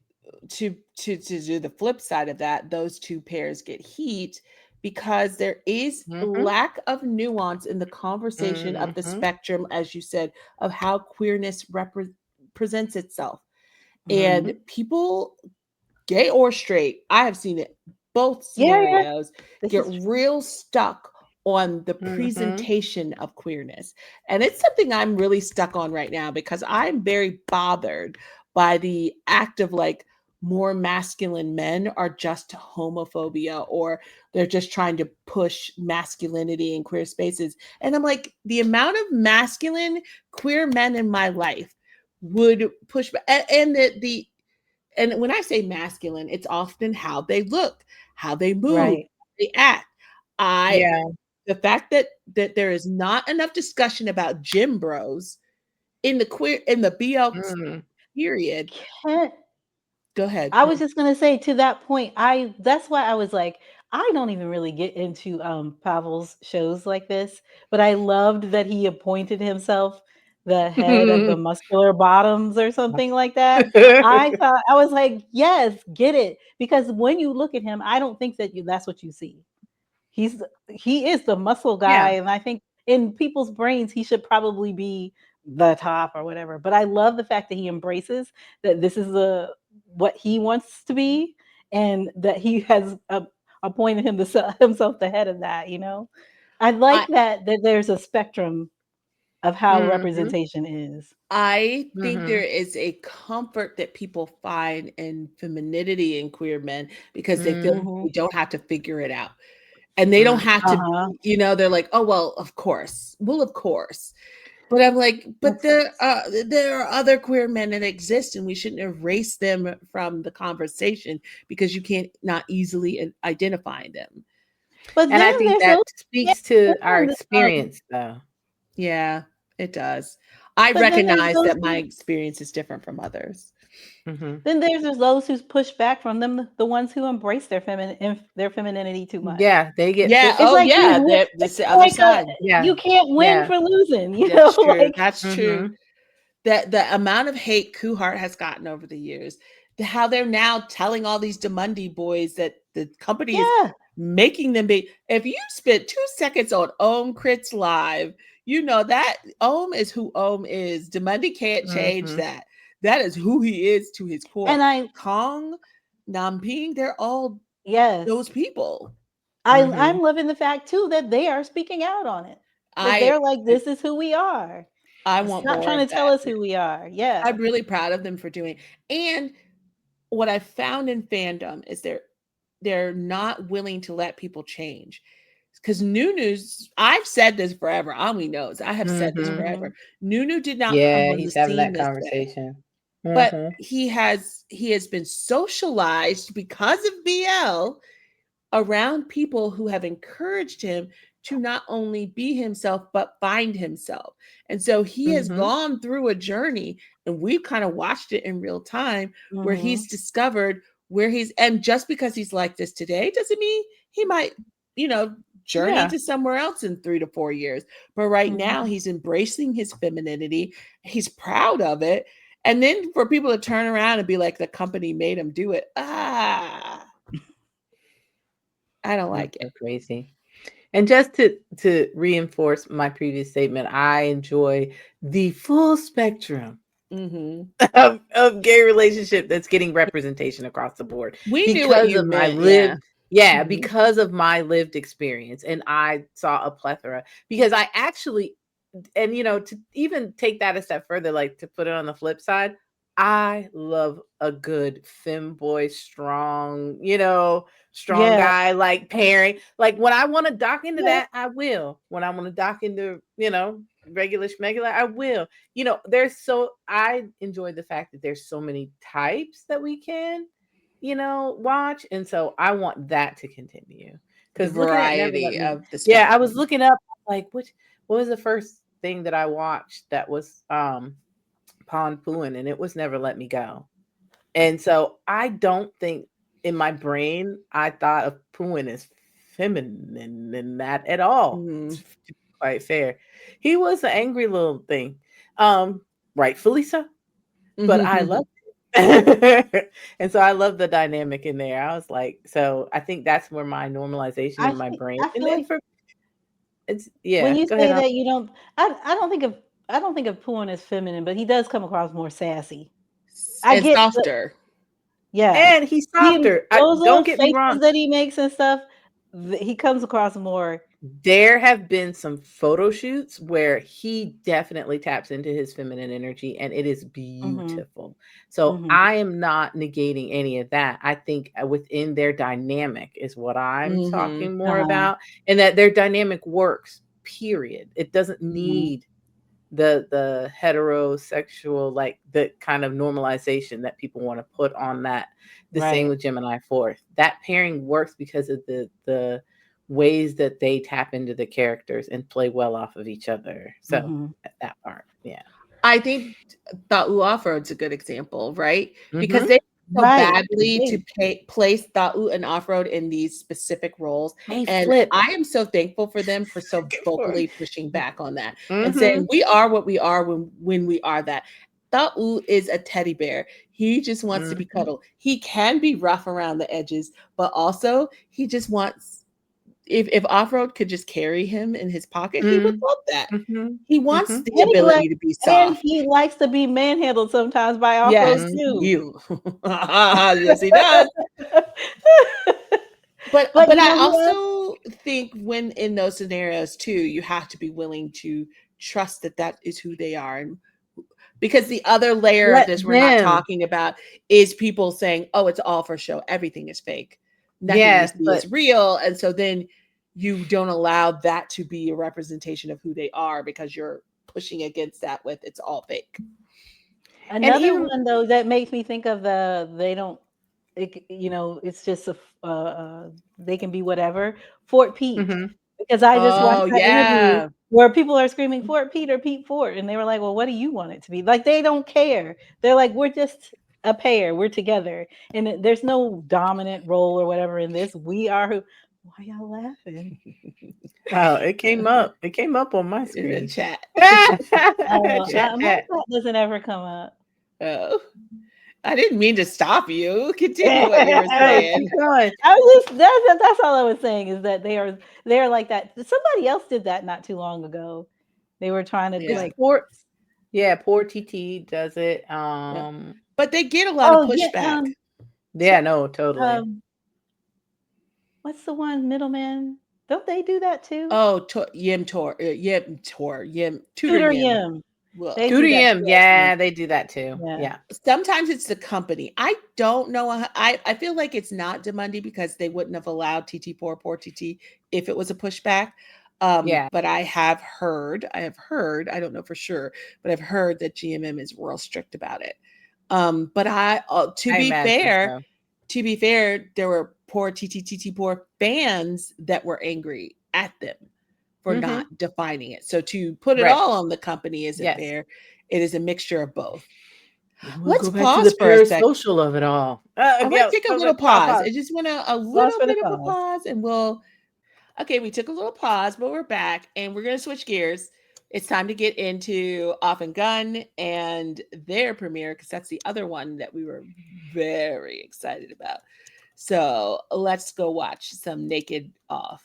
Speaker 1: to do the flip side of that, those two pairs get heat because there is lack of nuance in the conversation of the spectrum, as you said, of how queerness presents itself. And people, gay or straight, I have seen it both scenarios, get real stuck on the presentation of queerness. And it's something I'm really stuck on right now because I'm very bothered by the act of like more masculine men are just homophobia, or they're just trying to push masculinity in queer spaces. And I'm like, the amount of masculine queer men in my life would push and and when I say masculine, it's often how they look, how they move,
Speaker 3: Right.
Speaker 1: how they act. The fact that there is not enough discussion about gym bros in the BL period. Go ahead.
Speaker 3: I was just gonna say to that point, that's why I was like, I don't even really get into Pavel's shows like this, but I loved that he appointed himself the head of the muscular bottoms or something like that. I was like, yes, get it. Because when you look at him, I don't think that's what you see. He is the muscle guy, and I think in people's brains he should probably be the top or whatever. But I love the fact that he embraces that this is what he wants to be, and that he has appointed himself the head of that. I like that there's a spectrum of how representation is.
Speaker 1: I think there is a comfort that people find in femininity in queer men because they feel they don't have to figure it out. And they don't have to, they're like, oh, well, of course. Well, of course. But I'm like, but there are other queer men that exist, and we shouldn't erase them from the conversation because you can't not easily identify them.
Speaker 3: But
Speaker 2: and I think that speaks to our experience, though.
Speaker 1: Yeah, it does. I recognize that my experience is different from others.
Speaker 3: Then there's those who push back from them, the ones who embrace their femininity too much.
Speaker 2: Yeah, they get.
Speaker 1: Yeah.
Speaker 3: It's like
Speaker 1: That's the other side.
Speaker 3: You can't win for losing.
Speaker 1: That's true. That's true. That the amount of hate Kuhart has gotten over the years, how they're now telling all these Demundi boys that the company is making them be. If you spent 2 seconds on Ohm Crits Live, you know that Ohm is who Ohm is. Demundi can't change that. That is who he is to his core.
Speaker 3: And
Speaker 1: Kong, Namping, they're all those people.
Speaker 3: I'm loving the fact too that they are speaking out on it. That they're like, this is who we are.
Speaker 1: I want
Speaker 3: not
Speaker 1: more
Speaker 3: trying
Speaker 1: of
Speaker 3: to tell
Speaker 1: that.
Speaker 3: us who we are. Yeah.
Speaker 1: I'm really proud of them for doing. And what I found in fandom is they're not willing to let people change. because Nunu's, I've said this forever. Ami knows. I have said this forever. Nunu did not come on
Speaker 2: he's
Speaker 1: the
Speaker 2: having
Speaker 1: scene
Speaker 2: that
Speaker 1: this way,
Speaker 2: conversation.
Speaker 1: but he has been socialized because of BL around people who have encouraged him to not only be himself, but find himself. And so he has gone through a journey, and we've kind of watched it in real time where he's discovered where he's, and just because he's like this today doesn't mean he might, journey to somewhere else in 3 to 4 years. But right now he's embracing his femininity. He's proud of it. And then for people to turn around and be like, the company made him do it. I don't like it.
Speaker 2: Crazy. And just to reinforce my previous statement, I enjoy the full spectrum of gay relationship that's getting representation across the board.
Speaker 1: We knew what you meant,
Speaker 2: because of my lived experience. And I saw a plethora, because I actually, and to even take that a step further, like to put it on the flip side, I love a good femboy, strong, guy, like pairing. Like when I want to dock into that, I will. When I want to dock into, regular schmegular, I will. I enjoy the fact that there's so many types that we can, watch. And so I want that to continue. Because
Speaker 1: variety of the spectrum.
Speaker 2: I was looking up, like, what was the first thing that I watched that was pondphuwin, and it was Never Let Me Go. And so I don't think in my brain I thought of Phuwin as feminine in that at all. To be quite fair, he was an angry little thing, rightfully so, but I loved it. And so I love the dynamic in there. I was like, so I think that's where my normalization in my brain, and then for it's
Speaker 3: when you say that you don't, I don't think of Phuwin as feminine, but he does come across more sassy. I get
Speaker 1: softer.
Speaker 2: And he's softer. Don't get me wrong.
Speaker 3: That he makes and stuff, he comes across more.
Speaker 2: There have been some photo shoots where he definitely taps into his feminine energy, and it is beautiful. So I am not negating any of that. I think within their dynamic is what I'm talking more about, and that their dynamic works, period. It doesn't need the heterosexual, like the kind of normalization that people want to put on that. The same with GeminiFourth. That pairing works because of the ways that they tap into the characters and play well off of each other. So that part,
Speaker 1: I think daouoffroad's a good example, right? Because they so badly to place daou and offroad in these specific roles. And I am so thankful for them for so vocally pushing back on that and saying we are what we are when we are that. Daou is a teddy bear. He just wants to be cuddled. He can be rough around the edges, but also he just wants, if Offroad could just carry him in his pocket, he would love that. He wants the ability to be soft.
Speaker 3: And he likes to be manhandled sometimes by Offroad too.
Speaker 1: Yes, he does. But I also think when in those scenarios too, you have to be willing to trust that is who they are. And because the other layer of this we're not talking about is people saying, oh, it's all for show. Everything is fake. Nothing is real. And so then you don't allow that to be a representation of who they are because you're pushing against that with it's all fake.
Speaker 3: Another one though that makes me think of it's just they can be whatever. fortpeat. Because I just watched that interview where people are screaming fortpeat or Pete Fort, and they were like, well, what do you want it to be? Like, they don't care. They're like, we're just a pair, we're together, and there's no dominant role or whatever in this. We are who. Why y'all laughing?
Speaker 2: Oh, it came up on my screen
Speaker 1: in the chat.
Speaker 3: That doesn't ever come up.
Speaker 1: Oh, I didn't mean to stop you. Continue what you were saying.
Speaker 3: That's all I was saying is that they're like that. Somebody else did that not too long ago. They were trying to
Speaker 2: porteetee does it.
Speaker 1: But they get a lot of pushback.
Speaker 2: No, totally.
Speaker 3: What's the one, Middleman? Don't they do that too?
Speaker 1: Oh, tutoryim. Look,
Speaker 3: They do that
Speaker 2: tutoryim,
Speaker 3: too,
Speaker 2: yeah, they do that too.
Speaker 3: Yeah.
Speaker 2: Yeah.
Speaker 1: sometimes it's the company. I don't know. I feel like it's not Demundi because they wouldn't have allowed TT4 porteetee if it was a pushback.
Speaker 2: Yeah.
Speaker 1: But I have heard, I don't know for sure, but I've heard that GMM is real strict about it. But to
Speaker 2: I
Speaker 1: be
Speaker 2: imagine
Speaker 1: fair,
Speaker 2: so.
Speaker 1: there were poor TT4 fans that were angry at them for not defining it. So to put it
Speaker 2: Right.
Speaker 1: all on the company isn't
Speaker 2: Yes.
Speaker 1: fair. It is a mixture of both.
Speaker 2: We'll
Speaker 1: Let's
Speaker 2: go back to
Speaker 1: pause
Speaker 2: the
Speaker 1: for a second.
Speaker 2: parasocial of it all.
Speaker 1: I want to take a little pause. I just want a
Speaker 3: Pause
Speaker 1: little
Speaker 3: for the
Speaker 1: bit of a
Speaker 3: pause.
Speaker 1: pause, and okay, we took a little pause, but we're back, and we're going to switch gears. It's time to get into Offgun and their premiere, because that's the other one that we were very excited about. So let's go watch some Naked Off.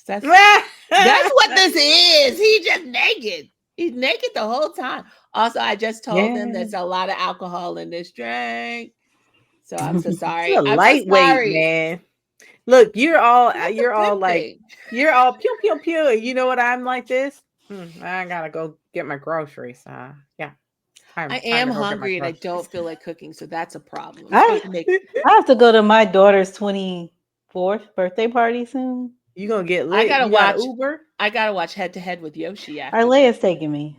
Speaker 1: That's what this is. He just naked. He's naked the whole time. Also, I just told them there's a lot of alcohol in this drink. So I'm so sorry.
Speaker 2: It's a
Speaker 1: I'm
Speaker 2: lightweight,
Speaker 1: so sorry.
Speaker 2: man. Look, you're all
Speaker 1: That's
Speaker 2: you're
Speaker 1: a
Speaker 2: all
Speaker 1: good
Speaker 2: like
Speaker 1: thing.
Speaker 2: you're all pew pew pew. You know what I'm like this? I gotta go get my groceries. Yeah.
Speaker 1: I am hungry and I don't feel like cooking, so that's a problem.
Speaker 3: I have to go to my daughter's 24th birthday party soon.
Speaker 2: You gonna get lit?
Speaker 1: I gotta
Speaker 2: You got
Speaker 1: watch
Speaker 2: Uber.
Speaker 1: I gotta watch Head to Head with Yoshi after.
Speaker 3: Arlea's taking me.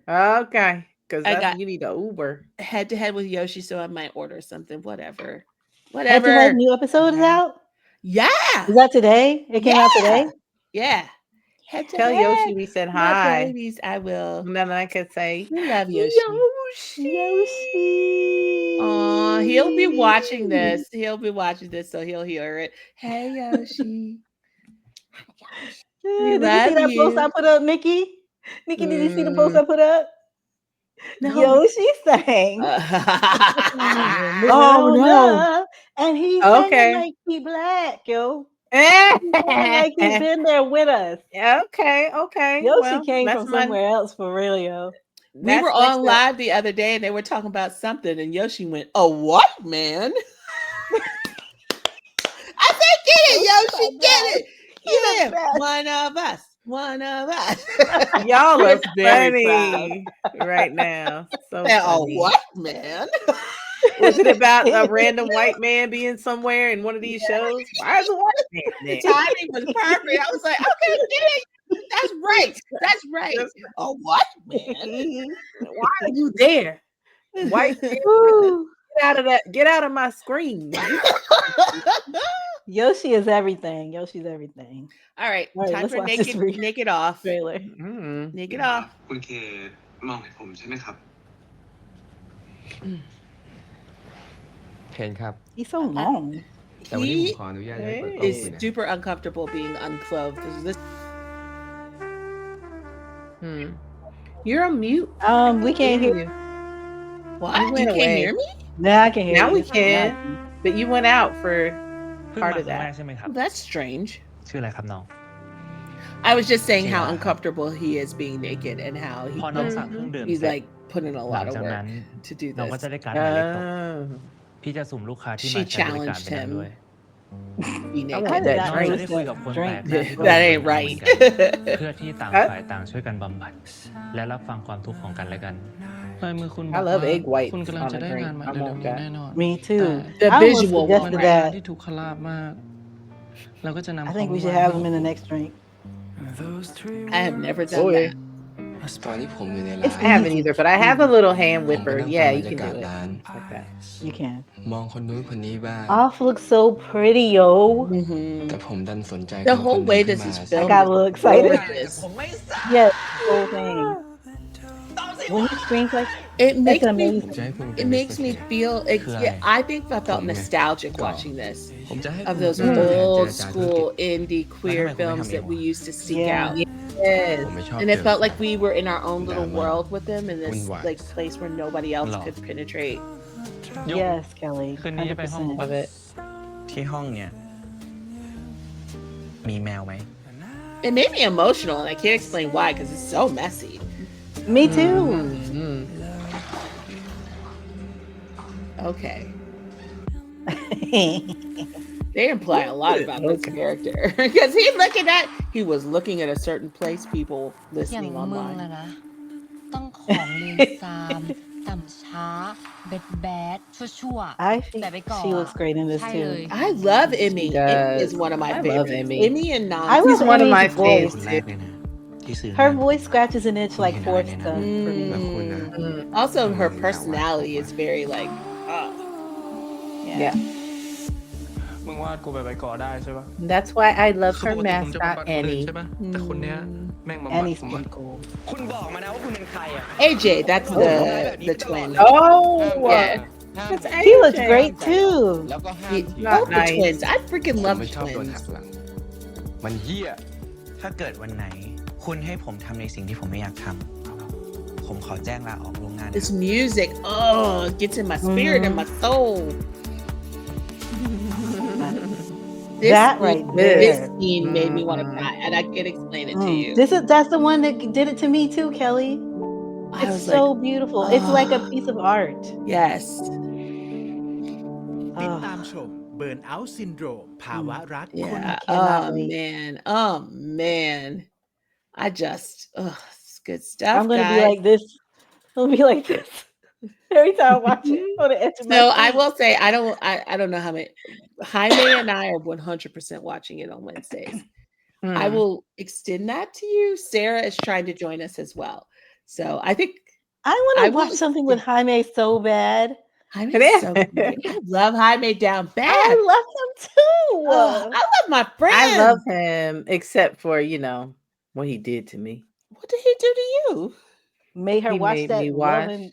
Speaker 2: Okay, because
Speaker 1: got-
Speaker 2: you need a Uber.
Speaker 1: Head to Head with Yoshi, so I might order something. Whatever.
Speaker 3: Head to Head new episode is out?
Speaker 1: Yeah.
Speaker 3: Is that today? It came out today?
Speaker 1: Yeah. Head to
Speaker 2: Tell
Speaker 1: Head.
Speaker 2: Yoshi we said
Speaker 1: My
Speaker 2: hi.
Speaker 1: babies, I will.
Speaker 2: And then I could say,
Speaker 1: We love Yoshi.
Speaker 3: Yoshi.
Speaker 1: Aw, he'll be watching this. So he'll hear it. Hey, Yoshi. We
Speaker 3: Did you
Speaker 1: love
Speaker 3: see that post I
Speaker 1: you.
Speaker 3: put up, Nikki? Nikki, did you see the post I put up?
Speaker 1: No.
Speaker 3: Yoshi sang.
Speaker 2: Oh, no.
Speaker 3: And he's
Speaker 2: Okay.
Speaker 3: singing like he black, yo. He's singing like he's been there with us.
Speaker 2: Okay.
Speaker 3: Yoshi came from somewhere else for real, yo.
Speaker 1: We were on live the other day and they were talking about something, and Yoshi went, "A white man." I said, "Get it, Yoshi, get it." Yeah, one of us.
Speaker 2: Y'all
Speaker 1: We're
Speaker 2: are
Speaker 1: very
Speaker 2: funny right now. So
Speaker 1: A
Speaker 2: funny.
Speaker 1: white man.
Speaker 2: Was it about a random white man being somewhere in one of these shows? Why is a white man
Speaker 1: The
Speaker 2: there?
Speaker 1: timing was perfect. I was like, "Okay, get it. That's right. A white man.
Speaker 2: Why are you there? White man, get out of my screen.
Speaker 3: Yoshi is everything. Yoshi's everything.
Speaker 1: All right,
Speaker 3: All right,
Speaker 1: time
Speaker 3: let's
Speaker 1: for
Speaker 3: watch this
Speaker 1: naked off.
Speaker 3: trailer.
Speaker 1: Naked off.
Speaker 8: คุณเคมองเห็นผมใช่ไหมครับ
Speaker 4: เห็นครับ
Speaker 3: He's so long.
Speaker 4: แต่วันนี้ผม
Speaker 1: He
Speaker 4: ขออนุญาตให้เปิดกล้อง
Speaker 1: is
Speaker 4: คุยนะ
Speaker 1: super uncomfortable being unclothed. This
Speaker 2: You're on mute.
Speaker 3: We can't hear
Speaker 2: you.
Speaker 1: what?
Speaker 2: You
Speaker 1: You
Speaker 2: went
Speaker 1: can't
Speaker 2: away.
Speaker 1: hear me?
Speaker 3: Now I can hear
Speaker 2: Now
Speaker 3: you.
Speaker 2: we can. But you went out for
Speaker 9: เพิ่ง
Speaker 2: part
Speaker 9: มา
Speaker 2: of
Speaker 9: ครั้งแรก
Speaker 2: that.
Speaker 9: ใช่ไหมครับ
Speaker 1: Oh, that's strange.
Speaker 9: ชื่ออะไรครับน้อง
Speaker 1: I was just saying how
Speaker 9: Yeah.
Speaker 1: uncomfortable he is being naked and how
Speaker 9: พอน้องสั่งเครื่องดื่ม
Speaker 1: he's
Speaker 9: เสร็จ
Speaker 1: like putting in a
Speaker 9: หลั
Speaker 1: lot
Speaker 9: ง
Speaker 1: of
Speaker 9: จาก
Speaker 1: work
Speaker 9: นั้น
Speaker 1: to do
Speaker 9: น้องก็
Speaker 1: this.
Speaker 9: จะได้การหมายเลขตก
Speaker 2: Oh.
Speaker 9: พี่จะสุ่มลูกค้าที่
Speaker 1: She
Speaker 9: มาใช้บริการ
Speaker 1: challenged
Speaker 9: ไปนั้น
Speaker 1: him.
Speaker 9: ด้วย
Speaker 1: Be
Speaker 2: I
Speaker 1: naked.
Speaker 2: want
Speaker 3: did
Speaker 2: that
Speaker 3: not
Speaker 9: น้อง
Speaker 2: drink.
Speaker 9: จะได้คุยกับคนแปลกหน้าที่
Speaker 1: That
Speaker 9: ก็
Speaker 1: ain't
Speaker 9: เหมือน
Speaker 1: right.
Speaker 9: กันเพื่อที่ต่างฝ่ายต่างช่วยกันบำบัดและรับฟังความทุกข์ของกันและกันลายมือคุณ
Speaker 2: I love egg whites
Speaker 9: คุณกำลัง
Speaker 2: on
Speaker 9: จะ
Speaker 2: a
Speaker 9: ได้
Speaker 2: drink.
Speaker 9: งานมา
Speaker 2: I
Speaker 9: เร็ว
Speaker 2: want
Speaker 9: ๆนี้
Speaker 2: that.
Speaker 9: แน่นอน
Speaker 3: Me too.
Speaker 1: The
Speaker 3: I almost
Speaker 1: visual
Speaker 3: suggested
Speaker 9: มันเป็น
Speaker 3: that.
Speaker 9: งานที่ถูกขลาบมากเราก็จะนำ
Speaker 3: I think we should have him in the next drink.
Speaker 1: I have never done
Speaker 2: Boy.
Speaker 1: that.
Speaker 8: ตอนที่ผมอยู่ใน
Speaker 2: I
Speaker 8: ร้าน
Speaker 2: haven't either, but I have a little hand whipper. Yeah, you can do it.
Speaker 8: ร้าน
Speaker 2: Like that.
Speaker 3: You can.
Speaker 8: มองคนนู้นคนนี้บ้าง
Speaker 3: Off looks so pretty, yo.
Speaker 1: Mhm.
Speaker 8: แต่ผมดันสนใจ
Speaker 1: The
Speaker 8: คน
Speaker 1: whole
Speaker 8: คน
Speaker 1: way
Speaker 8: นี้ขึ้
Speaker 1: this
Speaker 8: น
Speaker 1: is
Speaker 8: มา
Speaker 3: I
Speaker 1: filmed
Speaker 3: got a
Speaker 1: is
Speaker 3: little excited.
Speaker 1: gorgeous.
Speaker 3: Yes, the whole thing. When he screams like
Speaker 1: It makes me
Speaker 3: amazing.
Speaker 8: ผมจะให้คุณ
Speaker 1: it makes me feel I think I felt nostalgic watching this
Speaker 8: ผมจะให้
Speaker 1: of those
Speaker 8: คุณเป็นตัวแทน
Speaker 1: old
Speaker 8: เจรจาธุร
Speaker 1: school
Speaker 8: กิจ
Speaker 1: indie queer films that we used to seek
Speaker 3: Yeah.
Speaker 1: out.
Speaker 2: Yes.
Speaker 8: ผมไม่ชอบ
Speaker 1: And it
Speaker 8: เจอ
Speaker 1: felt like we were in our own little
Speaker 8: Drama.
Speaker 1: world with them in this
Speaker 8: วุ่นวาย
Speaker 1: like place where nobody else
Speaker 9: Long.
Speaker 1: could penetrate.
Speaker 3: Yes, Kelly.
Speaker 9: คืนนี้จะไปห้อง
Speaker 3: 100%.
Speaker 2: Love it.
Speaker 9: ที่ห้องเนี่ยมีแมวไหม
Speaker 1: It made me emotional, and I can't explain why because it's so messy.
Speaker 3: Me too.
Speaker 1: Okay, they imply a lot about this character because he was looking at a certain place people
Speaker 10: อย่าง
Speaker 1: listening
Speaker 10: มึง
Speaker 1: online.
Speaker 10: อะนะ
Speaker 6: ต้องของเลวทรามต่ำช้าแบดชั่ว
Speaker 3: I
Speaker 6: ๆแต่
Speaker 3: think
Speaker 6: ไปก่อ
Speaker 3: she looks great in this
Speaker 6: ใช่เล
Speaker 3: too.
Speaker 6: ย
Speaker 1: I love Emmy.
Speaker 2: She
Speaker 1: Emmy is
Speaker 2: does.
Speaker 1: one of my
Speaker 2: I love
Speaker 1: favorites.
Speaker 2: Emmy.
Speaker 1: Emmy and Non.
Speaker 3: I
Speaker 2: She's
Speaker 3: love
Speaker 2: one of my
Speaker 3: Emmy's voice.
Speaker 8: คนแรกเลยนะที่ซื้อ
Speaker 3: Her
Speaker 8: ให้
Speaker 3: voice scratches an itch like Fourth
Speaker 8: Mm.
Speaker 3: does for me.
Speaker 8: แล้วคุณนะ
Speaker 1: Also, her personality is very like,
Speaker 3: Yeah.
Speaker 4: มึงวาดกูแบบไปก่อได้ใช่ปะ
Speaker 2: That's why I love
Speaker 8: คือ
Speaker 2: her
Speaker 8: ปกติผมจะบำ
Speaker 2: mascot
Speaker 8: บัดคนอื่น
Speaker 2: Annie.
Speaker 8: ใช่ปะแต่คนเนี้ยแม่งบำบัด
Speaker 3: Annie's
Speaker 8: ผม
Speaker 3: pretty cool.
Speaker 4: คุณบอกมานะว่าคุณเป็นใครอ่ะ
Speaker 1: AJ. That's the twin.
Speaker 2: Oh,
Speaker 1: Yeah.
Speaker 2: that's
Speaker 3: He looks
Speaker 2: AJ.
Speaker 3: great too.
Speaker 4: แล้วก็ห้าม
Speaker 2: Not
Speaker 1: Both the
Speaker 2: nice.
Speaker 1: twins. I freaking
Speaker 8: ผม
Speaker 1: love
Speaker 8: ไม่
Speaker 1: the
Speaker 8: ชอบโดนหั
Speaker 1: twins.
Speaker 8: กหลัง
Speaker 4: มันเหี้ย
Speaker 10: ถ้าเกิดวันไหน คุณให้ผมทำในสิ่งที่ผมไม่อยากทำ ผมขอแจ้งลาออกล่วงหน้านะ
Speaker 1: This music, it gets in my spirit and my soul.
Speaker 3: That right
Speaker 1: This
Speaker 3: there.
Speaker 1: scene made me want to cry, and I can't explain it to you.
Speaker 3: That's the one that did it to me too, Kelly.
Speaker 1: I
Speaker 3: It's
Speaker 1: was
Speaker 3: so
Speaker 1: like,
Speaker 3: beautiful. It's like a piece of art.
Speaker 1: yes.
Speaker 11: ติดตามชม Burnout Syndrome ภาวะรักคน
Speaker 1: Yeah.
Speaker 3: cannot
Speaker 1: Oh
Speaker 3: wait.
Speaker 1: man. Oh man. It's good stuff,
Speaker 3: I'm gonna
Speaker 1: guys.
Speaker 3: be like this. I'll be like this every time I watch it on the edge of my
Speaker 1: So I
Speaker 3: seat.
Speaker 1: will say I don't know how many. Jaime and I are 100% watching it on Wednesdays. I will extend that to you. Sarah is trying to join us as well. So I think
Speaker 3: I want
Speaker 1: I
Speaker 3: to
Speaker 1: will
Speaker 3: watch something with Jaime so bad.
Speaker 1: Jaime is so great. I love Jaime down
Speaker 3: I
Speaker 1: bad.
Speaker 3: love him too.
Speaker 1: I love my friend.
Speaker 2: I love him, except for, what he did to me.
Speaker 1: What did he do to you?
Speaker 3: Made her
Speaker 2: He
Speaker 3: watch
Speaker 2: made
Speaker 3: that
Speaker 2: me
Speaker 3: Love
Speaker 2: watch
Speaker 3: and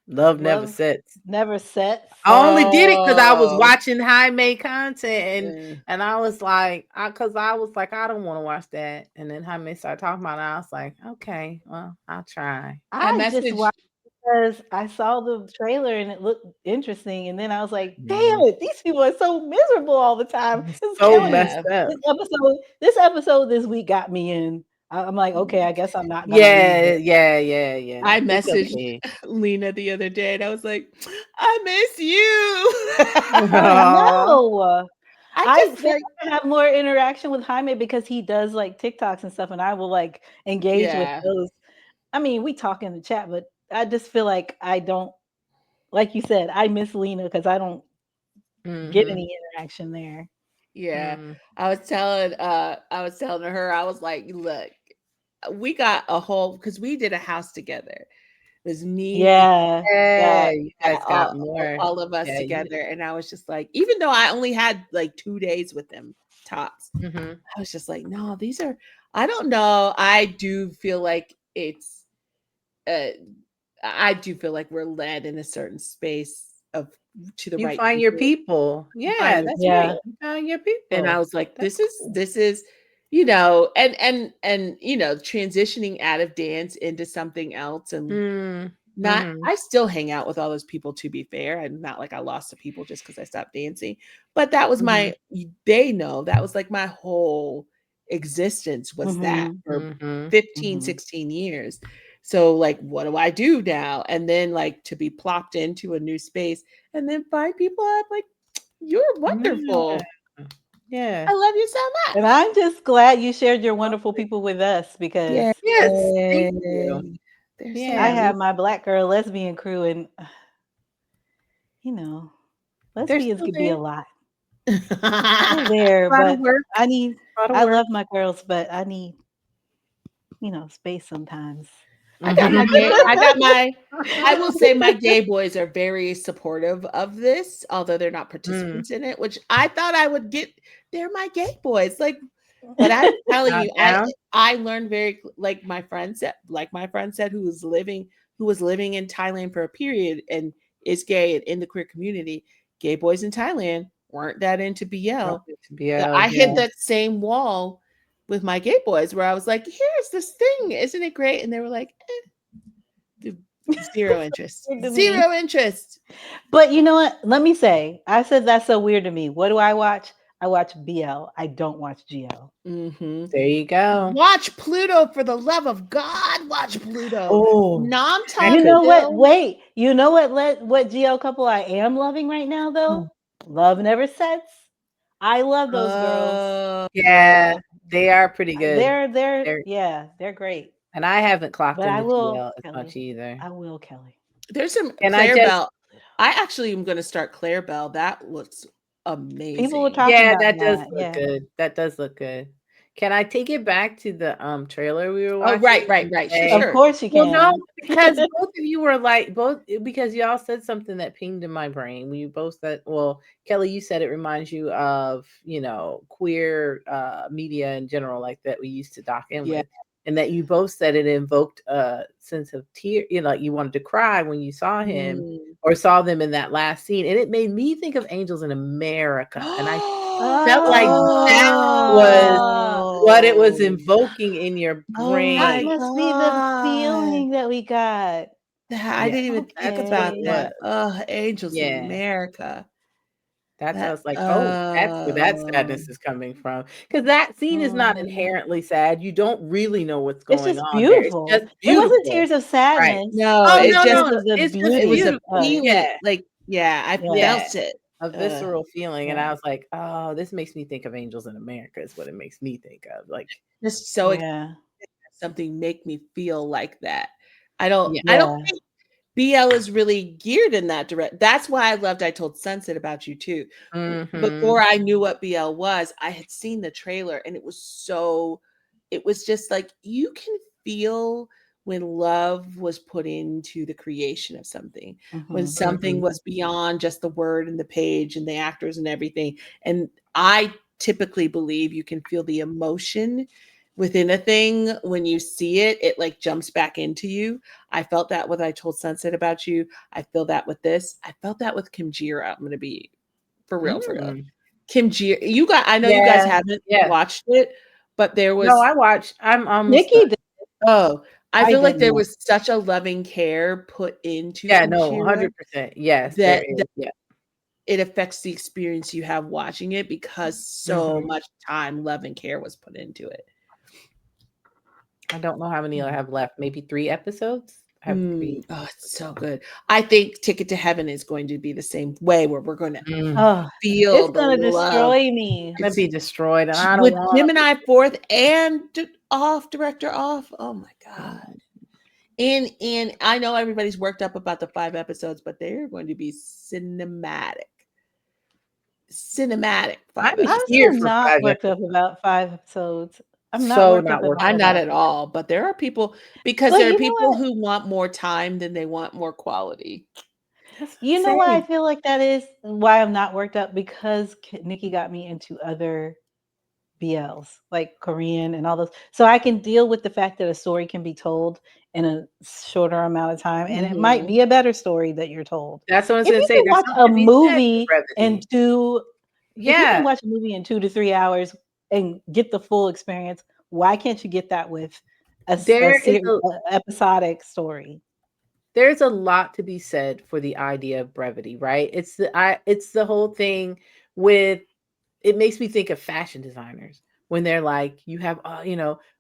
Speaker 2: Love Never
Speaker 3: Love
Speaker 2: Sets.
Speaker 3: Never Sets.
Speaker 2: I only did it because I was
Speaker 1: Oh.
Speaker 2: watching Jaime content
Speaker 1: Mm.
Speaker 2: and I was like, I don't want to watch that. And then Jaime started talking about it. I was like, okay, well, I'll try.
Speaker 1: I
Speaker 3: I just
Speaker 1: messaged
Speaker 3: watched because I saw the trailer and it looked interesting, and then I was like, "Damn it, these people are so miserable all the time." It's
Speaker 2: So
Speaker 3: killing me.
Speaker 2: messed up.
Speaker 3: This episode this week got me in. I'm like, okay, I guess I'm not gonna leave
Speaker 2: Yeah,
Speaker 3: it.
Speaker 2: yeah.
Speaker 1: I
Speaker 2: It's
Speaker 1: messaged
Speaker 2: okay.
Speaker 1: Lena the other day and I was like, I miss you.
Speaker 3: No. I
Speaker 1: just
Speaker 3: feel
Speaker 1: like,
Speaker 3: like I have more interaction with Jaime because he does like TikToks and stuff, and I will like engage
Speaker 1: Yeah.
Speaker 3: with those. I mean, we talk in the chat, but I just feel like I don't, like you said, I miss Lena because I don't get any interaction there.
Speaker 1: yeah. I was telling her, I was like, look, we got a whole, because we did a house together. It was me,
Speaker 3: Yeah.
Speaker 2: You guys got more.
Speaker 1: all of us
Speaker 2: Yeah, you
Speaker 1: together. And I was just like, even though I only had like 2 days with them tops, I was just like, no, these are, I don't know. I do feel like it's, I do feel like we're led in a certain space of to the
Speaker 2: You
Speaker 1: right.
Speaker 2: find your people. Yeah, that's right. You find your people.
Speaker 1: And I was like,
Speaker 2: That's
Speaker 1: this is, you know, and you know, transitioning out of dance into something else and not, I still hang out with all those people, to be fair. I'm not like I lost the people just because I stopped dancing, but that was they know that was like my whole existence was that for 15, 16 years. So like, what do I do now? And then like to be plopped into a new space and then find people I'm like, you're wonderful.
Speaker 2: Yeah.
Speaker 1: I love you so much.
Speaker 3: And I'm just glad you shared your wonderful people with us because
Speaker 2: Yes, thank you.
Speaker 3: I have my Black girl lesbian crew, and you know, lesbians
Speaker 2: still
Speaker 3: could be
Speaker 2: there.
Speaker 3: a lot. They're there,
Speaker 2: A lot of
Speaker 3: but
Speaker 2: work.
Speaker 3: I need.
Speaker 2: A lot of
Speaker 3: I
Speaker 2: work.
Speaker 3: love my girls, but I need, space sometimes.
Speaker 1: I got my gay, I will say my gay boys are very supportive of this, although they're not participants in it, which I thought I would get. They're my gay boys. Like, but I'm telling you, I learned very, like my friend said, who was living in Thailand for a period and is gay and in the queer community, gay boys in Thailand weren't that into BL. I hit that same wall with my gay boys where I was like, here's this thing, isn't it great? And they were like, zero interest. Zero interest.
Speaker 3: But you know what? Let me say, I said that's so weird to me. What do I watch? I watch BL. I don't watch GL.
Speaker 2: There you go.
Speaker 1: Watch Pluto, for the love of God. Watch Pluto.
Speaker 2: Oh,
Speaker 3: You know what? Wait. You know what? What GL couple I am loving right now though? Love Never Sets. I love those girls.
Speaker 2: Yeah, they are pretty good.
Speaker 3: They're great.
Speaker 2: And I haven't clocked
Speaker 3: But I
Speaker 2: into
Speaker 3: will,
Speaker 2: GL as
Speaker 3: Kelly.
Speaker 2: much either.
Speaker 3: I will, Kelly.
Speaker 1: There's some
Speaker 2: And I
Speaker 1: Claire
Speaker 2: just-
Speaker 1: Bell. I actually am going to start Claire Bell. That looks amazing.
Speaker 3: People were talking
Speaker 2: Yeah,
Speaker 3: about
Speaker 2: that does
Speaker 3: that.
Speaker 2: look
Speaker 3: Yeah.
Speaker 2: good. That does look good. Can I take it back to the trailer we were watching?
Speaker 1: Oh, right.
Speaker 2: today?
Speaker 3: Of course you
Speaker 2: Well,
Speaker 3: can.
Speaker 2: no, because both of you were like because y'all said something that pinged in my brain. You both said, well, Kelly, you said it reminds you of, you know, queer media in general, like that we used to dock in with. And that you both said it invoked a sense of tear, you know, like you wanted to cry when you saw him or saw them in that last scene. And it made me think of Angels in America. And I felt like that was what it was invoking in your brain.
Speaker 3: That must be the feeling that we got.
Speaker 1: I didn't even think about that. Oh, Angels in
Speaker 2: Yeah.
Speaker 1: America.
Speaker 2: That's how I was like, oh, that's where that sadness is coming from. Because that scene is not inherently sad. You don't really know what's going
Speaker 3: It's just
Speaker 2: on.
Speaker 3: beautiful.
Speaker 2: There. It's just
Speaker 3: It wasn't
Speaker 2: beautiful.
Speaker 3: tears of
Speaker 2: Right.
Speaker 3: sadness.
Speaker 1: No,
Speaker 2: Oh,
Speaker 1: it
Speaker 2: no,
Speaker 1: just
Speaker 2: no. It's just
Speaker 1: it was a
Speaker 2: beautiful.
Speaker 1: feeling.
Speaker 2: Yeah.
Speaker 1: Like, I felt it.
Speaker 2: A visceral feeling. And
Speaker 3: Yeah.
Speaker 2: I was like, oh, this makes me think of Angels in America is what it makes me think of. Like,
Speaker 1: Just so something make me feel like that. I don't think BL is really geared in that direction. That's why I loved I Told Sunset about you too. Before I knew what BL was, I had seen the trailer and it was just like you can feel when love was put into the creation of something, when something was beyond just the word and the page and the actors and everything. And I typically believe you can feel the emotion within a thing when you see it, it like jumps back into you. I felt that with I Told Sunset about you. I feel that with this. I felt that with KimHongjoog. I'm gonna be for real. KimHongjoog. I know you guys haven't watched it, but there was
Speaker 2: no, I watched. I'm almost
Speaker 3: Nikki
Speaker 2: done.
Speaker 3: did.
Speaker 1: Oh, I feel like there
Speaker 3: didn't.
Speaker 1: was such a loving care put into
Speaker 2: no,
Speaker 1: KimHongjoog
Speaker 2: 100%. Yes,
Speaker 1: that
Speaker 2: it
Speaker 1: affects the experience you have watching it because so much time, love, and care was put into it.
Speaker 2: I don't know how many I have left. Maybe 3 episodes. I have 3.
Speaker 1: Oh, it's so good. I think Ticket to Heaven is going to be the same way, where we're going to feel
Speaker 3: it's going to destroy me.
Speaker 2: I'm going to be destroyed. And I
Speaker 1: with
Speaker 2: don't want
Speaker 1: GeminiFourth and director off. Oh my God. And I know everybody's worked up about the 5 episodes, but they're going to be cinematic.
Speaker 3: I'm not worked up about 5 episodes. I'm not worked up.
Speaker 1: I'm not at all, but there are people because there are people who want more time than they want more quality.
Speaker 3: You know why I feel like that is? Why I'm not worked up? Because Nikki got me into other BLs, like Korean and all those. So I can deal with the fact that a story can be told in a shorter amount of time. And it might be a better story that you're told.
Speaker 2: That's what I was
Speaker 3: if
Speaker 2: going to say.
Speaker 3: You can watch a movie in 2 If you can watch a movie in 2 to 3 hours and get the full experience, why can't you get that with a episodic story?
Speaker 2: There's a lot to be said for the idea of brevity, right? It's the whole thing with, it makes me think of fashion designers when they're like, you have,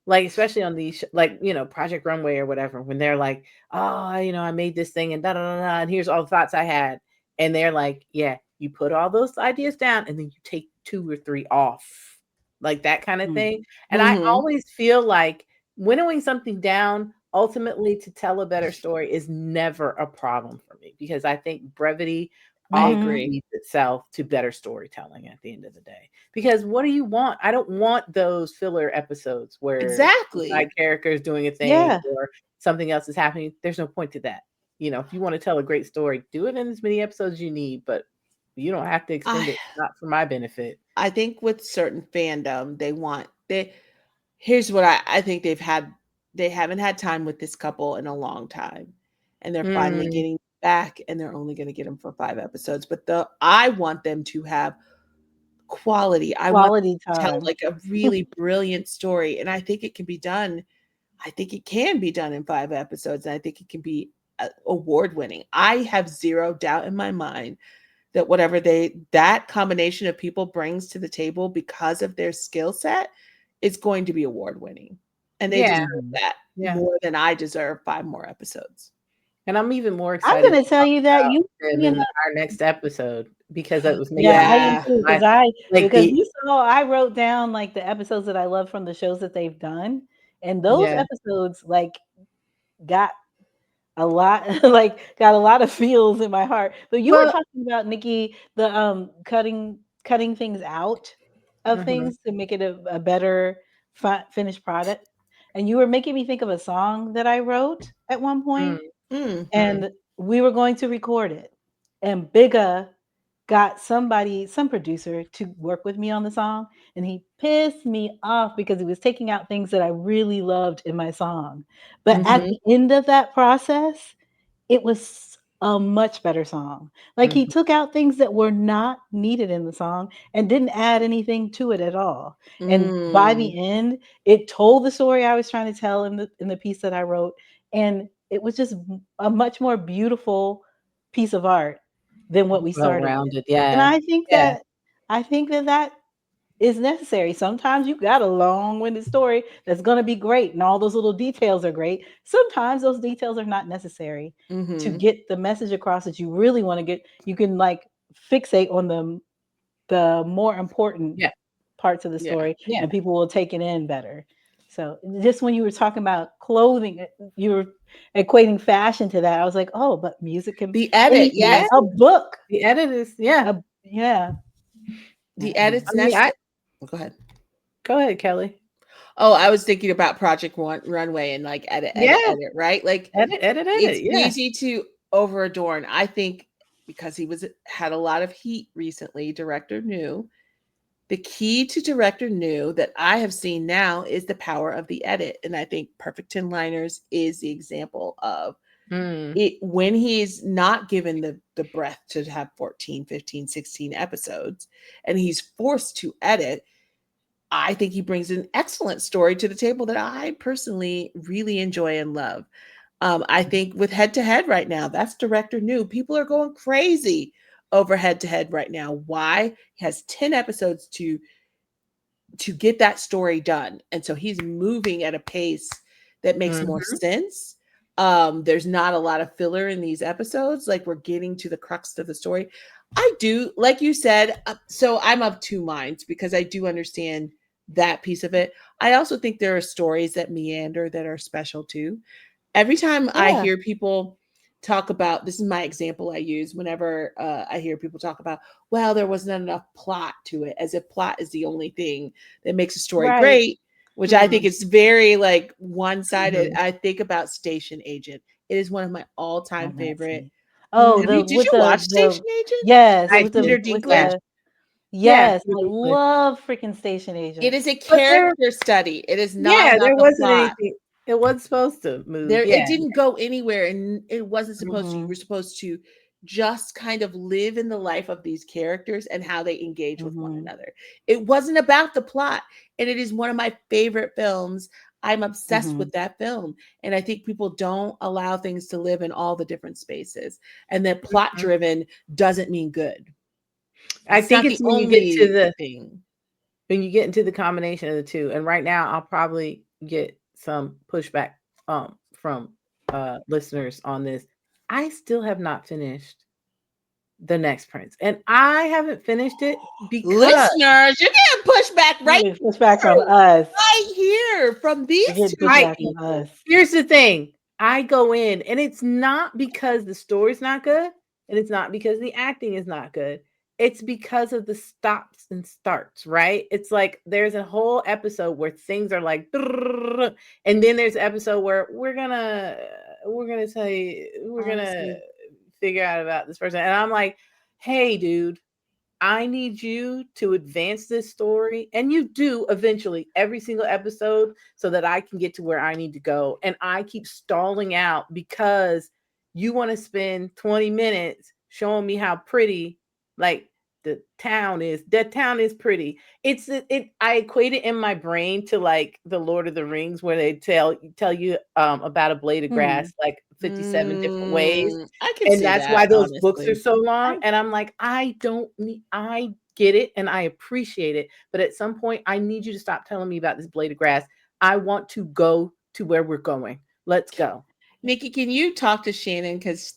Speaker 2: like, especially on these, like, Project Runway or whatever, when they're like, I made this thing and and here's all the thoughts I had. And they're like, yeah, you put all those ideas down and then you take 2 or 3 off, like that kind of thing. And I always feel like winnowing something down ultimately to tell a better story is never a problem for me, because I think brevity leads itself to better storytelling at the end of the day. Because what do you want? I don't want those filler episodes where my character is doing a thing or something else is happening. There's no point to that. If you want to tell a great story, do it in as many episodes you need, but you don't have to extend it. Not for my benefit.
Speaker 1: I think with certain fandom, here's what I think they haven't had time with this couple in a long time. And they're finally getting back, and they're only going to get them for 5 episodes. But I want them to have quality. I want them to tell like a really brilliant story. And I think it can be done. I think it can be done in 5 episodes. And I think it can be award-winning. I have zero doubt in my mind that whatever that combination of people brings to the table because of their skill set, it's going to be award-winning. And they deserve that more than I deserve 5 more episodes.
Speaker 2: And I'm even more excited.
Speaker 3: I'm going to tell you that
Speaker 2: in our next episode, because it was
Speaker 3: because you saw I wrote down like the episodes that I love from the shows that they've done, And those episodes got a lot got a lot of feels in my heart. But you were talking about, Nikki, the cutting things out of things to make it a better finished product. And you were making me think of a song that I wrote at one point. And we were going to record it. And Bigga got some producer to work with me on the song, and he pissed me off because he was taking out things that I really loved in my song. But at the end of that process, it was a much better song. Like he took out things that were not needed in the song and didn't add anything to it at all. And by the end, it told the story I was trying to tell in the piece that I wrote, and it was just a much more beautiful piece of art than what we started with. And I think that is necessary. Sometimes you've got a long-winded story that's going to be great, and all those little details are great. Sometimes those details are not necessary to get the message across that you really want to get. You can fixate on the more important parts of the story, and people will take it in better. So just when you were talking about clothing, you were equating fashion to that. I was like, oh, but music can
Speaker 1: be edit. Yes,
Speaker 3: a book.
Speaker 2: The edit is
Speaker 1: the edit's necessary. Go ahead.
Speaker 2: Go ahead, Kelly.
Speaker 1: Oh, I was thinking about Project Runway and edit, right?
Speaker 2: Edit.
Speaker 1: It's easy to over adorn. I think because he had a lot of heat recently, director knew. The key to director knew that I have seen now is the power of the edit. And I think Perfect 10 Liners is the example of it when he's not given the breath to have 14, 15, 16 episodes and he's forced to edit. I think he brings an excellent story to the table that I personally really enjoy and love. I think with Head to Head right now, that's director new. People are going crazy over Head to Head right now. Why? He has 10 episodes to get that story done. And so he's moving at a pace that makes more sense. There's not a lot of filler in these episodes. We're getting to the crux of the story. I do, like you said, so I'm of two minds because I do understand that piece of it. I also think there are stories that meander that are special too. Every time I hear people talk about, this is my example I use whenever I hear people talk about, well, there wasn't enough plot to it, as if plot is the only thing that makes a story great, which I think is very one-sided. I think about Station Agent. It is one of my all-time favorite.
Speaker 3: Oh,
Speaker 1: did you watch Station Agent?
Speaker 3: Yes,
Speaker 1: with Peter Dinklage.
Speaker 3: Yes, I love freaking Station Agent.
Speaker 1: It is a character study. It is not.
Speaker 2: There wasn't
Speaker 1: plot.
Speaker 2: anything. It wasn't supposed to move.
Speaker 1: It didn't go anywhere, and it wasn't supposed to. You were supposed to just kind of live in the life of these characters and how they engage with one another. It wasn't about the plot, and it is one of my favorite films. I'm obsessed with that film, and I think people don't allow things to live in all the different spaces, and that plot driven doesn't mean good.
Speaker 2: I think it's when you get to the thing. When you get into the combination of the two, and right now I'll probably get some pushback from listeners on this. I still have not finished The Next Prince, and I haven't finished it because
Speaker 1: listeners, you're getting pushback
Speaker 3: pushback from us
Speaker 1: right here from these two.
Speaker 2: Here's the thing: I go in, and it's not because the story's not good, and it's not because the acting is not good. It's because of the stops and starts, right? It's like there's a whole episode where things are like, and then there's an episode where we're gonna figure out about this person, and I'm like, hey, dude, I need you to advance this story, and you do eventually every single episode, so that I can get to where I need to go, and I keep stalling out because you want to spend 20 minutes showing me how pretty. The town is pretty. I equate it in my brain to the Lord of the Rings, where they tell you about a blade of grass 57 different ways.
Speaker 1: I can see
Speaker 2: that's
Speaker 1: that,
Speaker 2: why those
Speaker 1: honestly.
Speaker 2: books are so long. And I'm like, I get it and I appreciate it, but at some point I need you to stop telling me about this blade of grass. I want to go to where we're going. Let's go.
Speaker 1: Nikki, can you talk to Shannon? Because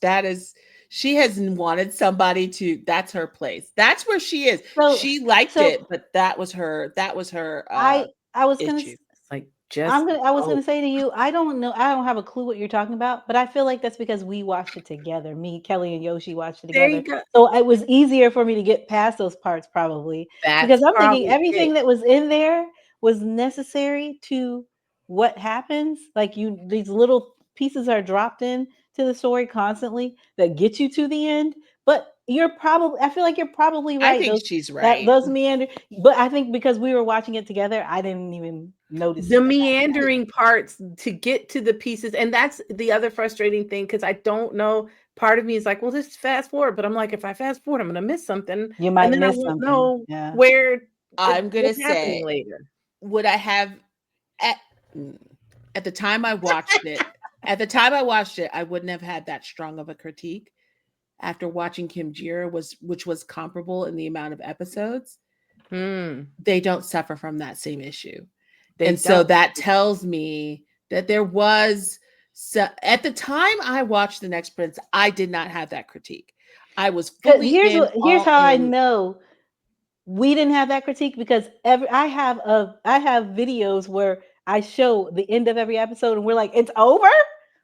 Speaker 1: she has wanted somebody to, that's her place. That's where she is. She liked it, but that was her.
Speaker 3: I was going to I was gonna say to you, I don't know, I don't have a clue what you're talking about, but I feel like that's because we watched it together. Me, Kelly, and Yoshi watched it
Speaker 2: There you
Speaker 3: together.
Speaker 2: go.
Speaker 3: So it was easier for me to get past those parts, probably. Because I'm thinking everything that was in there was necessary to what happens. Like these little pieces are dropped in to the story constantly that get you to the end. But I feel like you're probably right.
Speaker 1: I think she's right.
Speaker 3: Those meander, but I think because we were watching it together, I didn't even notice
Speaker 2: the meandering parts to get to the pieces. And that's the other frustrating thing, because I don't know. Part of me is like, well, just fast forward. But I'm like, if I fast forward, I'm going to miss something.
Speaker 3: You might
Speaker 2: and then
Speaker 3: miss
Speaker 2: I won't
Speaker 3: something.
Speaker 2: know where
Speaker 1: I'm going to
Speaker 2: say
Speaker 1: later. Would I have at the time I watched it? At the time I watched it, I wouldn't have had that strong of a critique. After watching khemjira, which was comparable in the amount of episodes, they don't suffer from that same issue. So that tells me that there was, at the time I watched The Next Prince, I did not have that critique. I was fully
Speaker 3: here's how I know we didn't have that critique, because I have videos where I show the end of every episode and we're like, it's over?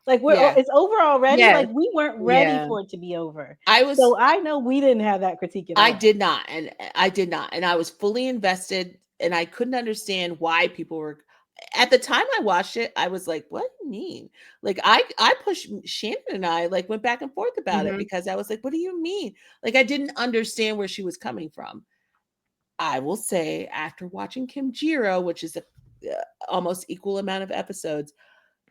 Speaker 3: Like it's over already.
Speaker 2: Yes.
Speaker 3: Like we weren't ready for it to be over.
Speaker 1: So
Speaker 3: I know we didn't have that critique at all.
Speaker 1: I did not, and I was fully invested, and I couldn't understand why people were. At the time I watched it, I was like, "What do you mean?" Like I pushed Shannon, and I like went back and forth about it, because I was like, "What do you mean?" Like I didn't understand where she was coming from. I will say, after watching khemjira, which is a almost equal amount of episodes,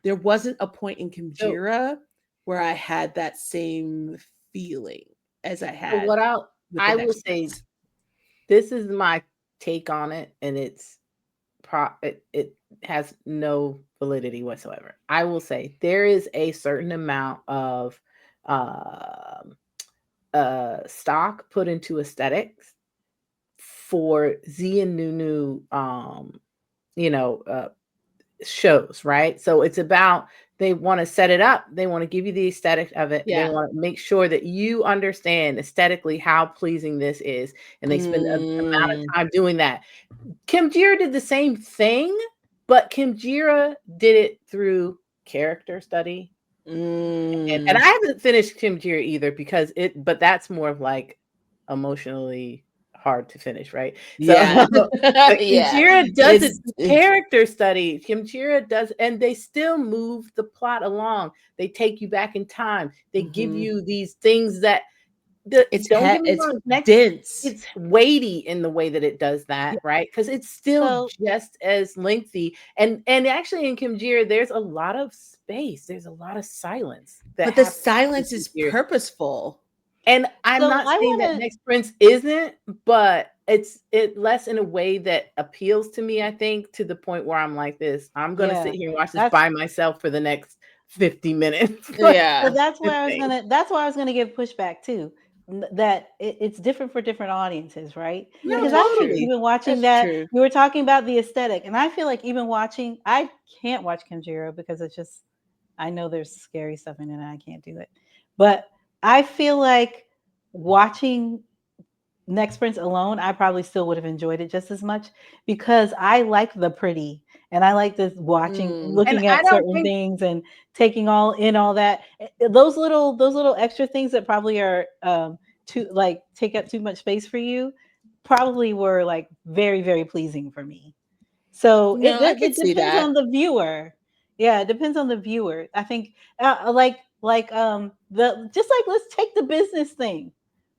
Speaker 1: there wasn't a point in khemjira where I had that same feeling as I had.
Speaker 2: So what I will say, this is my take on it, and it has no validity whatsoever. I will say there is a certain amount of stock put into aesthetics for Z and Nunu, shows, right? So it's about, they want to set it up. They want to give you the aesthetic of it. They want to make sure that you understand aesthetically how pleasing this is. And they spend an amount of time doing that. khemjira did the same thing, but khemjira did it through character study. And I haven't finished khemjira either, but that's more of like emotionally hard to finish, right? khemjira does its character study. khemjira does, and they still move the plot along. They take you back in time. They give you these things that it's dense. It's weighty in the way that it does that, right? Because it's still just as lengthy. And actually in khemjira, there's a lot of space. There's a lot of silence.
Speaker 1: But the silence is purposeful.
Speaker 2: And I'm not saying that Next Prince isn't, but it's less in a way that appeals to me, I think, to the point where I'm like this. I'm going to sit here and watch this by myself for the next 50 minutes.
Speaker 3: So that's why I was going to give pushback too. That it's different for different audiences, right?
Speaker 2: No,
Speaker 3: because
Speaker 2: totally.
Speaker 3: I think even watching you were talking about the aesthetic, and I feel like even watching, I can't watch khemjira because it's just, I know there's scary stuff in it and I can't do it. But I feel like watching Next Prince alone, I probably still would have enjoyed it just as much, because I like the pretty, and I like this looking at certain things and taking all that. Those little extra things that probably are take up too much space for you, probably were like very, very pleasing for me. So it depends on the viewer. Yeah, it depends on the viewer. I think let's take the business thing.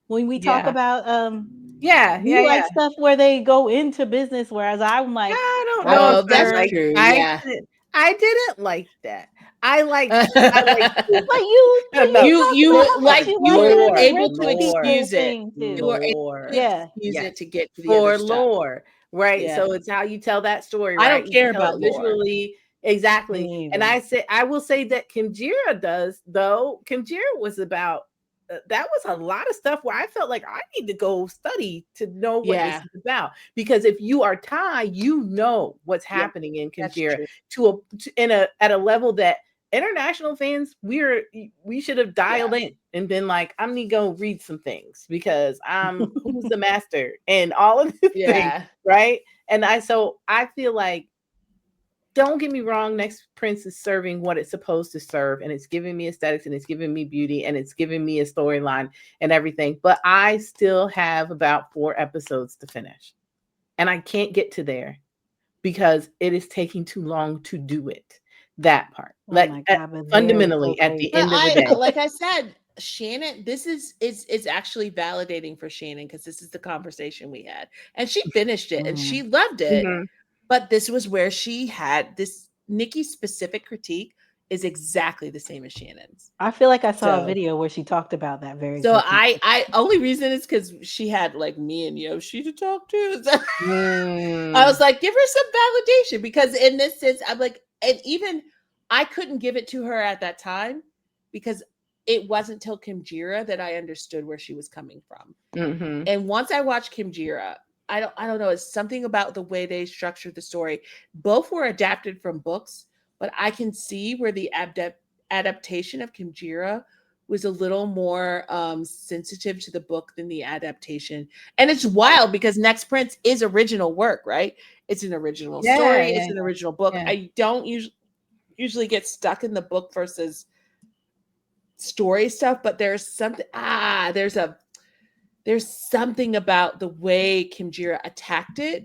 Speaker 3: When we talk about like stuff where they go into business, whereas I'm like,
Speaker 2: I don't know if that's like true. I didn't like that. I like you
Speaker 1: were able to excuse it. You were able to excuse it to get to the other stuff.
Speaker 2: Lore, right? So it's how you tell that story, right?
Speaker 1: I don't care about
Speaker 2: visually. Exactly. And I will say that khemjira does, though. khemjira was about that was a lot of stuff where I felt like I need to go study to know what this is about. Because if you are Thai, you know what's happening in khemjira at a level that international fans, we should have dialed in and been like, I'm gonna go read some things because I'm who's the master and all of these things, right? And I feel like don't get me wrong, Next Prince is serving what it's supposed to serve, and it's giving me aesthetics, and it's giving me beauty, and it's giving me a storyline and everything. But I still have about 4 episodes to finish, and I can't get to there because it is taking too long to do it. That part, fundamentally, at the end of the day,
Speaker 1: like I said, Shannon, it's actually validating for Shannon because this is the conversation we had, and she finished it and she loved it. But this was where she had this Nikki's specific critique is exactly the same as Shannon's.
Speaker 3: I feel like I saw a video where she talked about that very.
Speaker 1: So I only reason is because she had like me and Yoshi to talk to. So I was like, give her some validation because in this sense, I'm like, and even I couldn't give it to her at that time because it wasn't till KimHongjoog that I understood where she was coming from. And once I watched KimHongjoog, I don't know. It's something about the way they structured the story. Both were adapted from books, but I can see where the adaptation of KimHongjoog was a little more sensitive to the book than the adaptation. And it's wild because Next Prince is original work, right? It's an original story. It's an original book. I don't usually get stuck in the book versus story stuff, but there's something. There's something about the way KimHongjoog attacked it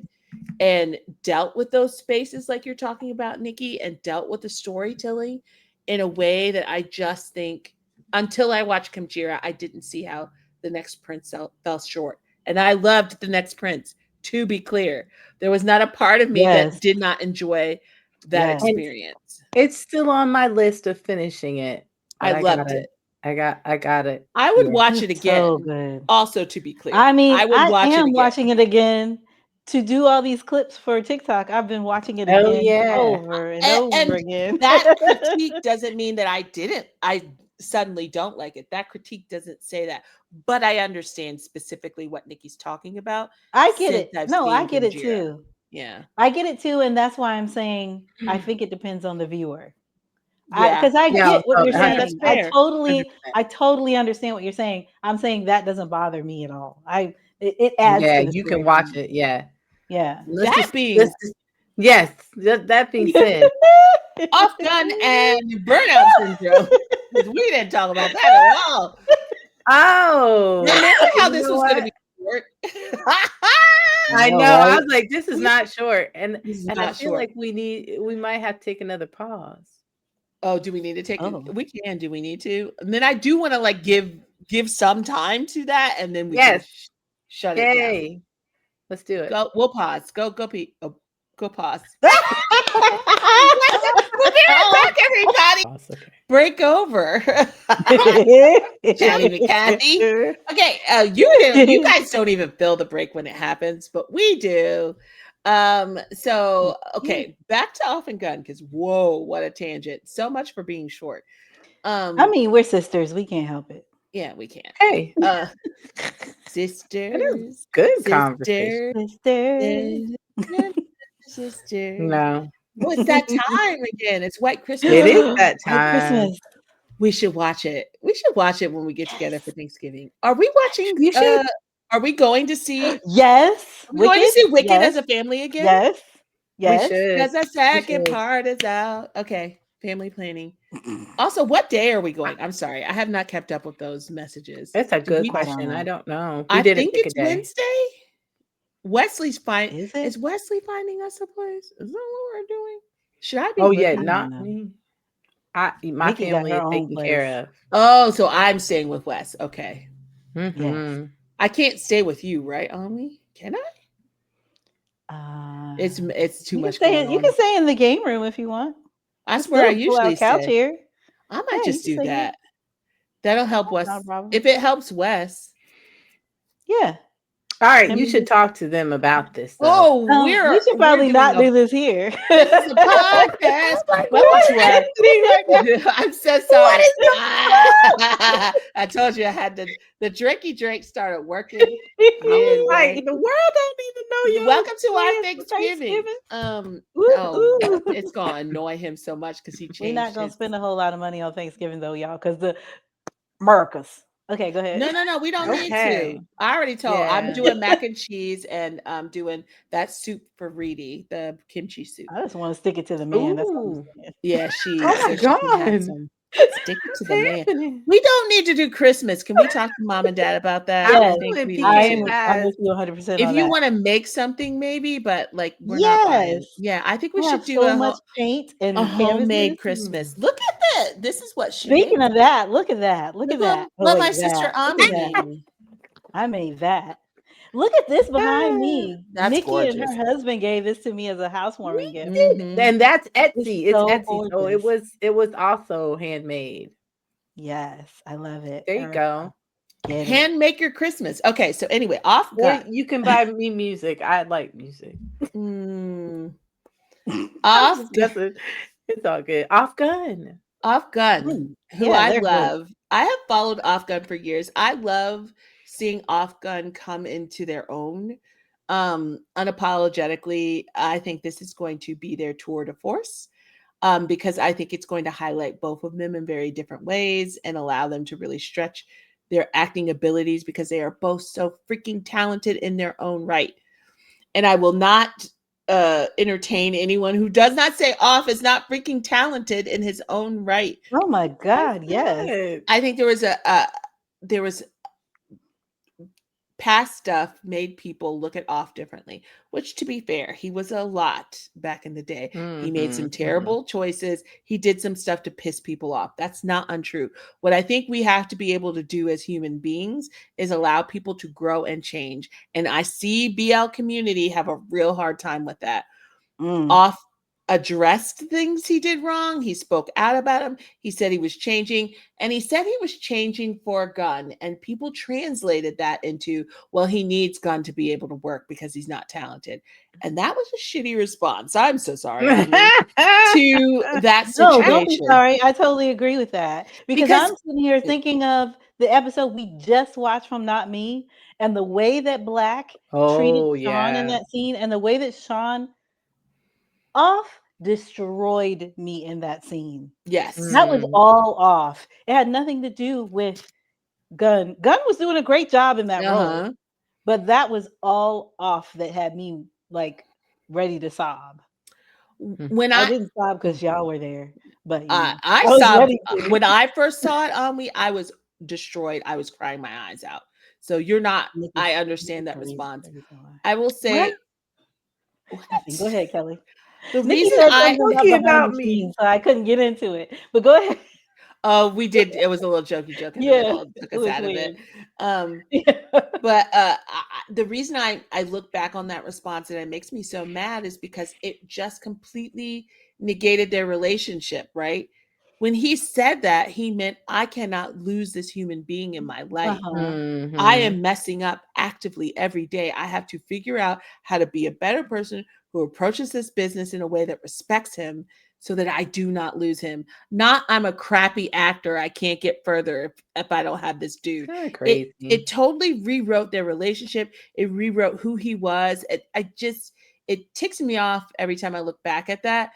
Speaker 1: and dealt with those spaces like you're talking about, Nikki, and dealt with the storytelling in a way that I just think until I watched KimHongjoog, I didn't see how The Next Prince fell short. And I loved The Next Prince, to be clear. There was not a part of me that did not enjoy that experience.
Speaker 2: It's still on my list of finishing it.
Speaker 1: I loved it.
Speaker 2: I got it.
Speaker 1: I would watch it again.
Speaker 3: So good.
Speaker 1: Also, to be clear,
Speaker 3: I mean,
Speaker 1: I am
Speaker 3: watching it again to do all these clips for TikTok. I've been watching it again over and over again.
Speaker 1: That critique doesn't mean that I suddenly don't like it. That critique doesn't say that, but I understand specifically what Nikki's talking about.
Speaker 3: I get it. No, I get it too.
Speaker 1: Yeah,
Speaker 3: I get it too, and that's why I'm saying I think it depends on the viewer. Because I get what you're saying.
Speaker 1: That's fair.
Speaker 3: I totally understand what you're saying. I'm saying that doesn't bother me at all. It adds.
Speaker 2: Yeah,
Speaker 3: to the
Speaker 2: you
Speaker 3: story
Speaker 2: can watch it. Yeah.
Speaker 1: That being
Speaker 2: said,
Speaker 1: offgun and Burnout Syndrome. We didn't talk about that at all.
Speaker 2: Oh,
Speaker 1: remember how this was going to be short?
Speaker 2: I know. Right? I was like, this is not short, and I feel
Speaker 1: short.
Speaker 2: like we might have to take another pause.
Speaker 1: Oh, do we need to take? We can. Do we need to? And then I do want to like give some time to that, and then we can shut it down.
Speaker 2: Let's do it.
Speaker 1: Go. We'll pause. Go, Pete. Oh, go pause. We'll be right back, everybody. Okay. Break over. Johnny McCandy. Okay, you guys don't even feel the break when it happens, but we do. So okay, back to Off and Gun because whoa, what a tangent. So much for being short.
Speaker 3: I mean, we're sisters. We can't help it.
Speaker 1: Yeah, we can.
Speaker 2: Hey,
Speaker 1: sisters.
Speaker 2: Good conversation.
Speaker 1: Sisters.
Speaker 2: No.
Speaker 1: Oh, it's that time again. It's White Christmas.
Speaker 2: It is that time.
Speaker 3: Christmas.
Speaker 1: We should watch it. We should watch it when we get together for Thanksgiving. Are we watching?
Speaker 2: You should.
Speaker 1: Are we going to see?
Speaker 3: Yes.
Speaker 1: Are we going to see Wicked as a family again?
Speaker 3: Yes.
Speaker 2: Yes.
Speaker 1: Because the second part is out. Okay. Family planning. Also, what day are we going? I'm sorry. I have not kept up with those messages.
Speaker 2: That's a good question. I don't know.
Speaker 1: I think it's Wednesday. Wesley's fine. Is Wesley finding us a place? Is that what we're doing? Should I be?
Speaker 2: Oh yeah, not me. My family is taken care of.
Speaker 1: Oh, so I'm staying with Wes. Okay.
Speaker 2: Mm-hmm.
Speaker 1: I can't stay with you, right, Ami? Can I? It's too much.
Speaker 3: You can stay in the game room if you want.
Speaker 1: That's where I usually
Speaker 3: couch
Speaker 1: stay.
Speaker 3: Here.
Speaker 1: I might just do that. That'll help Wes. If it helps Wes.
Speaker 3: Yeah.
Speaker 2: All right, you should talk to them about this. Though.
Speaker 1: Oh,
Speaker 3: we should probably not do this here.
Speaker 1: This is a podcast. I'm so sorry.
Speaker 3: What is
Speaker 1: I told you I had the drinky drink started working.
Speaker 2: Like the world don't even know you.
Speaker 1: Welcome to our Thanksgiving. It's gonna annoy him so much because he changed.
Speaker 3: We're not gonna spend a whole lot of money on Thanksgiving though, y'all, because the Americas. Okay, go ahead.
Speaker 1: No. We don't need
Speaker 2: Okay.
Speaker 1: to. I already told. I'm
Speaker 2: Yeah.
Speaker 1: doing mac and cheese, and I'm doing that soup for Reedy, the kimchi soup.
Speaker 3: I just want to stick it to the man. That's all I'm
Speaker 2: Ooh.
Speaker 3: saying.
Speaker 1: Yeah, she
Speaker 2: Oh my
Speaker 1: said she had
Speaker 2: God.
Speaker 1: some. Stick it to the
Speaker 2: What's
Speaker 1: man.
Speaker 2: happening?
Speaker 1: We don't need to do Christmas. Can we talk to mom and dad about that?
Speaker 2: I'm
Speaker 1: I
Speaker 3: Yes,
Speaker 1: think
Speaker 2: doing
Speaker 1: we
Speaker 2: pecan
Speaker 1: need to.
Speaker 3: I'm with
Speaker 2: pies.
Speaker 3: you 100%
Speaker 1: If
Speaker 3: on
Speaker 1: you
Speaker 3: that.
Speaker 1: want to make something, maybe, but like we're not buying.
Speaker 3: Yes.
Speaker 1: Yeah, I think we
Speaker 3: I have
Speaker 1: should do
Speaker 3: so much paint and
Speaker 1: a
Speaker 3: canvases.
Speaker 1: homemade Christmas. Look at that. This is what she
Speaker 3: Speaking
Speaker 1: made.
Speaker 3: of that, look at that. Look at that. Oh,
Speaker 1: What
Speaker 3: wait,
Speaker 1: my sister
Speaker 3: that. Look
Speaker 1: Ami
Speaker 3: at that.
Speaker 1: made.
Speaker 3: I made that. Look at this behind me.
Speaker 1: That's
Speaker 3: Nikki and
Speaker 1: gorgeous.
Speaker 3: her husband gave this to me as a housewarming gift.
Speaker 2: And that's Etsy. It's
Speaker 3: so
Speaker 2: Etsy. So
Speaker 3: gorgeous.
Speaker 2: it was also handmade.
Speaker 3: Yes, I love it.
Speaker 2: There you go.
Speaker 3: Get it.
Speaker 1: Hand make your Christmas. Okay, so anyway, off
Speaker 2: Or
Speaker 1: gun.
Speaker 2: you can buy me music. I like music.
Speaker 1: Off
Speaker 2: gun. It's all good. Off gun.
Speaker 1: Off gun. Who
Speaker 3: Yeah,
Speaker 1: I
Speaker 3: they're
Speaker 1: love. I have followed Off Gun for years. I love seeing Off Gun come into their own unapologetically. I think this is going to be their tour de force. Because I think it's going to highlight both of them in very different ways and allow them to really stretch their acting abilities because they are both so freaking talented in their own right. And I will not entertain anyone who does not say Off is not freaking talented in his own right.
Speaker 3: Oh my God, yes.
Speaker 1: I think there was past stuff made people look at Off differently, which to be fair, he was a lot back in the day. He made some terrible choices. He did some stuff to piss people off. That's not untrue. What I think we have to be able to do as human beings is allow people to grow and change. And I see BL community have a real hard time with that. Off addressed things he did wrong. He spoke out about him. He said he was changing, and he said he was changing for Gun, and people translated that into, well, he needs Gun to be able to work because he's not talented. And that was a shitty response. I'm so sorry to that situation.
Speaker 3: No, don't be sorry. I totally agree with that. Because I'm sitting here thinking of the episode we just watched from Not Me, and the way that Black treated Sean in that scene, and the way that Sean Off destroyed me in that scene.
Speaker 1: Yes.
Speaker 3: That was all Off. It had nothing to do with Gun. Gun was doing a great job in that role. But that was all Off that had me like ready to sob.
Speaker 1: When
Speaker 3: I didn't sob because y'all were there, but
Speaker 1: I sobbed when I first saw it on me. I was destroyed. I was crying my eyes out. So you're not. I understand that response. I will say.
Speaker 3: Go ahead, Kelly.
Speaker 1: The
Speaker 3: Nikki
Speaker 1: reason
Speaker 3: said something about me, so I couldn't get into it. But go ahead.
Speaker 1: Oh, we did. It was a little jokey joke.
Speaker 3: Yeah,
Speaker 1: took us out of it. But the reason I look back on that response and it makes me so mad is because it just completely negated their relationship. Right? When he said that, he meant I cannot lose this human being in my life. I am messing up actively every day. I have to figure out how to be a better person who approaches this business in a way that respects him so that I do not lose him. Not I'm a crappy actor. I can't get further if I don't have this dude. It totally rewrote their relationship. It rewrote who he was. It ticks me off every time I look back at that.